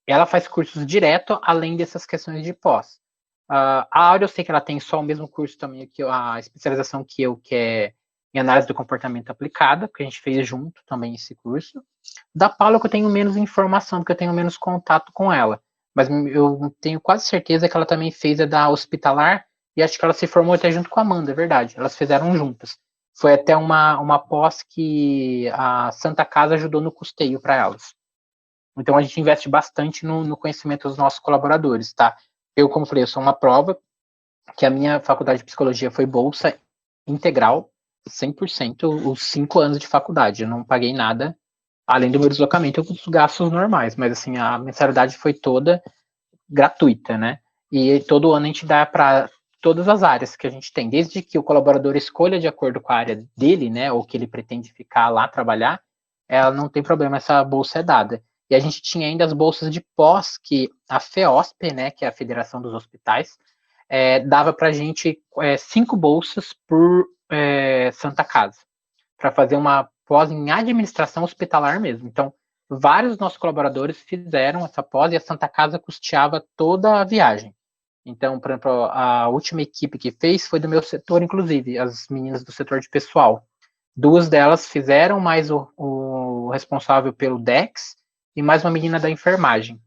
Ela faz cursos direto, além dessas questões de pós. A Áurea, eu sei que ela tem só o mesmo curso também, a especialização que é em análise do comportamento aplicada, que a gente fez junto também esse curso. Da Paula, que eu tenho menos informação, porque eu tenho menos contato com ela. Mas eu tenho quase certeza que ela também fez a da hospitalar, e acho que ela se formou até junto com a Amanda, é verdade. Elas fizeram juntas. Foi até uma pós que a Santa Casa ajudou no custeio para elas. Então, a gente investe bastante no conhecimento dos nossos colaboradores, tá? Eu, como falei, eu sou uma prova que a minha faculdade de psicologia foi bolsa integral, 100%, os 5 anos de faculdade. Eu não paguei nada, além do meu deslocamento, os gastos normais, mas assim, a mensalidade foi toda gratuita, né? E todo ano a gente dá para todas as áreas que a gente tem, desde que o colaborador escolha de acordo com a área dele, né, ou que ele pretende ficar lá trabalhar, ela não tem problema, essa bolsa é dada. E a gente tinha ainda as bolsas de pós, que a FEOSP, né, que é a Federação dos Hospitais, dava para a gente 5 bolsas por Santa Casa, para fazer uma pós em administração hospitalar mesmo. Então, vários dos nossos colaboradores fizeram essa pós e a Santa Casa custeava toda a viagem. Então, por exemplo, a última equipe que fez foi do meu setor, inclusive, as meninas do setor de pessoal. 2 delas fizeram, mais o responsável pelo DEX e mais uma menina da enfermagem.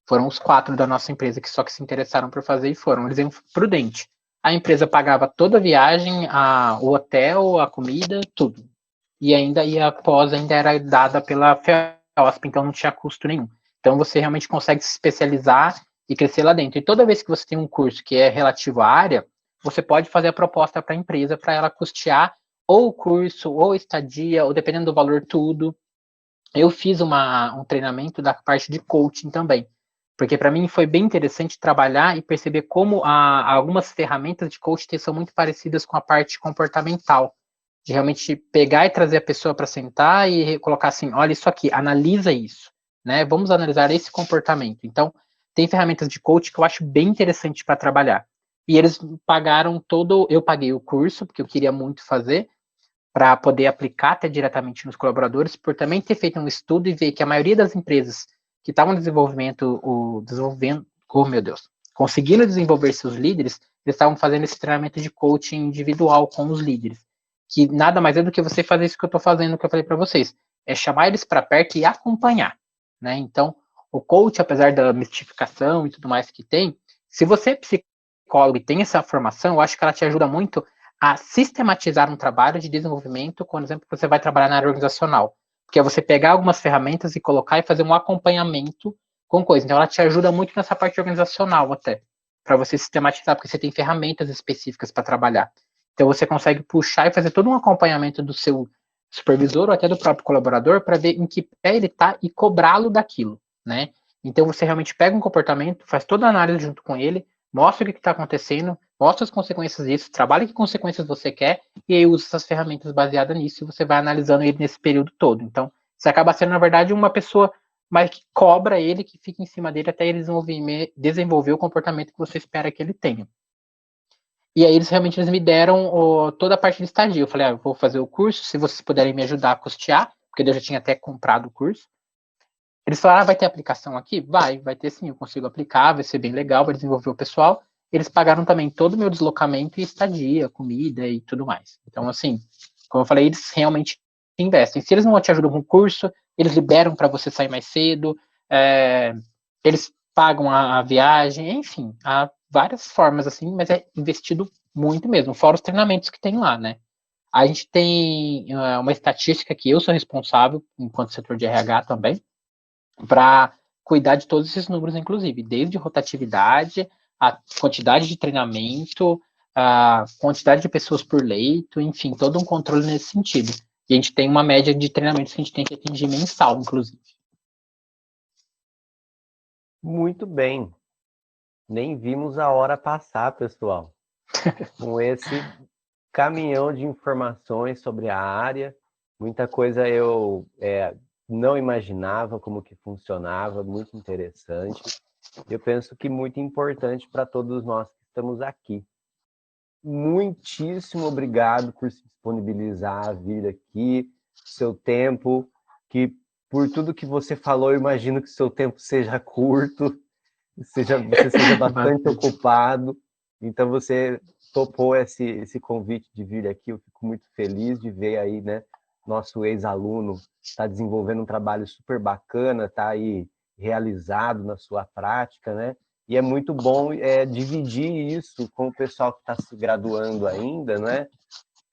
Foram os 4 da nossa empresa que só que se interessaram por fazer e foram. Eles iam prudente. A empresa pagava toda a viagem, o hotel, a comida, tudo. E ainda a pós ainda era dada pela FEOSP, então não tinha custo nenhum. Então você realmente consegue se especializar e crescer lá dentro. E toda vez que você tem um curso que é relativo à área, você pode fazer a proposta para a empresa para ela custear ou o curso, ou estadia, ou dependendo do valor, tudo. Eu fiz um treinamento da parte de coaching também, porque para mim foi bem interessante trabalhar e perceber como algumas ferramentas de coaching são muito parecidas com a parte comportamental, de realmente pegar e trazer a pessoa para sentar e colocar assim, olha isso aqui, analisa isso, né? Vamos analisar esse comportamento. Então, tem ferramentas de coaching que eu acho bem interessante para trabalhar. E eles pagaram eu paguei o curso, porque eu queria muito fazer, para poder aplicar até diretamente nos colaboradores, por também ter feito um estudo e ver que a maioria das empresas que estavam desenvolvendo, oh meu Deus, conseguindo desenvolver seus líderes, eles estavam fazendo esse treinamento de coaching individual com os líderes, que nada mais é do que você fazer isso que eu estou fazendo, que eu falei para vocês, é chamar eles para perto e acompanhar, né? Então, o coach, apesar da mistificação e tudo mais que tem, se você é psicólogo e tem essa formação, eu acho que ela te ajuda muito a sistematizar um trabalho de desenvolvimento, por exemplo, você vai trabalhar na área organizacional, que é você pegar algumas ferramentas e colocar e fazer um acompanhamento com coisas. Então, ela te ajuda muito nessa parte organizacional até, para você sistematizar, porque você tem ferramentas específicas para trabalhar. Então, você consegue puxar e fazer todo um acompanhamento do seu supervisor ou até do próprio colaborador para ver em que pé ele está e cobrá-lo daquilo, né? Então, você realmente pega um comportamento, faz toda a análise junto com ele, mostra o que está acontecendo, mostra as consequências disso, trabalha que consequências você quer, e aí usa essas ferramentas baseadas nisso e você vai analisando ele nesse período todo. Então, você acaba sendo, na verdade, uma pessoa mais que cobra ele, que fica em cima dele até ele desenvolver o comportamento que você espera que ele tenha. E aí eles me deram toda a parte de estagia. Eu falei, eu vou fazer o curso, se vocês puderem me ajudar a custear, porque eu já tinha até comprado o curso. Eles falaram, vai ter aplicação aqui? Vai ter sim, eu consigo aplicar, vai ser bem legal, vai desenvolver o pessoal. Eles pagaram também todo o meu deslocamento e estadia, comida e tudo mais. Então, assim, como eu falei, eles realmente investem. Se eles não te ajudam com o curso, eles liberam para você sair mais cedo, eles pagam a viagem, enfim, há várias formas, assim, mas é investido muito mesmo, fora os treinamentos que tem lá, né? A gente tem uma estatística que eu sou responsável, enquanto setor de RH também, para cuidar de todos esses números, inclusive, desde rotatividade, a quantidade de treinamento, a quantidade de pessoas por leito, enfim, todo um controle nesse sentido. E a gente tem uma média de treinamentos que a gente tem que atingir mensal, inclusive. Muito bem. Nem vimos a hora passar, pessoal. Com esse caminhão de informações sobre a área, muita coisa eu não imaginava como que funcionava, muito interessante. Eu penso que muito importante para todos nós que estamos aqui. Muitíssimo obrigado por se disponibilizar a vir aqui, seu tempo, que por tudo que você falou, eu imagino que seu tempo seja curto, você seja bastante ocupado, então você topou esse convite de vir aqui, eu fico muito feliz de ver aí, né, nosso ex-aluno está desenvolvendo um trabalho super bacana, está aí realizado na sua prática, né, e é muito bom dividir isso com o pessoal que está se graduando ainda, né,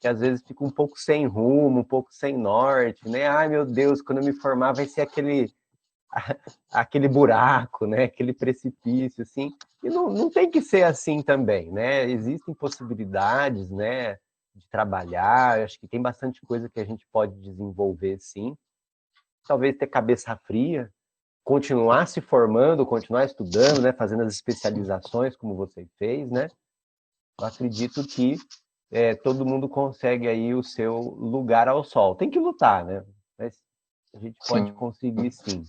que às vezes fica um pouco sem rumo, um pouco sem norte, né, ai meu Deus, quando eu me formar vai ser aquele buraco, né? Aquele precipício, assim. E não tem que ser assim também, né? Existem possibilidades, né? De trabalhar. Eu acho que tem bastante coisa que a gente pode desenvolver, sim. Talvez ter cabeça fria, continuar se formando, continuar estudando, né? Fazendo as especializações, como você fez, né? Eu acredito que todo mundo consegue aí o seu lugar ao sol. Tem que lutar, né? Mas a gente pode Sim. conseguir sim.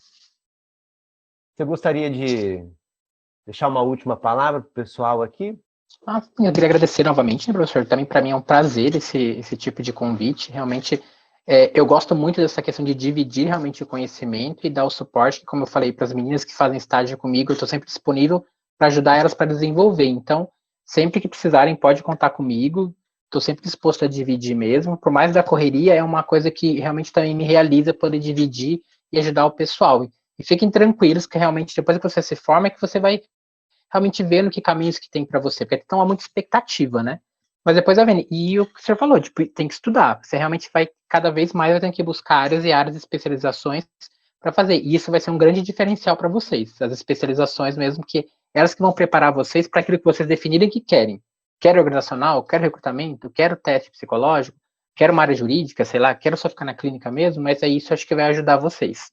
Você gostaria de deixar uma última palavra para o pessoal aqui? Eu queria agradecer novamente, né, professor? Também para mim é um prazer esse tipo de convite. Realmente, eu gosto muito dessa questão de dividir realmente o conhecimento e dar o suporte, como eu falei, para as meninas que fazem estágio comigo, eu estou sempre disponível para ajudar elas para desenvolver. Então, sempre que precisarem, pode contar comigo. Estou sempre disposto a dividir mesmo. Por mais da correria, é uma coisa que realmente também me realiza poder dividir e ajudar o pessoal. E fiquem tranquilos que realmente depois que você se forma é que você vai realmente vendo que caminhos que tem para você, porque então há muita expectativa, né? Mas depois vai vendo. E o que o senhor falou, tipo, tem que estudar. Você realmente vai, cada vez mais, vai ter que buscar áreas e áreas de especializações para fazer. E isso vai ser um grande diferencial para vocês. As especializações mesmo, que elas que vão preparar vocês para aquilo que vocês definirem que querem. Quero organizacional, quero recrutamento, quero teste psicológico, quero uma área jurídica, sei lá, quero só ficar na clínica mesmo, mas é isso acho que vai ajudar vocês.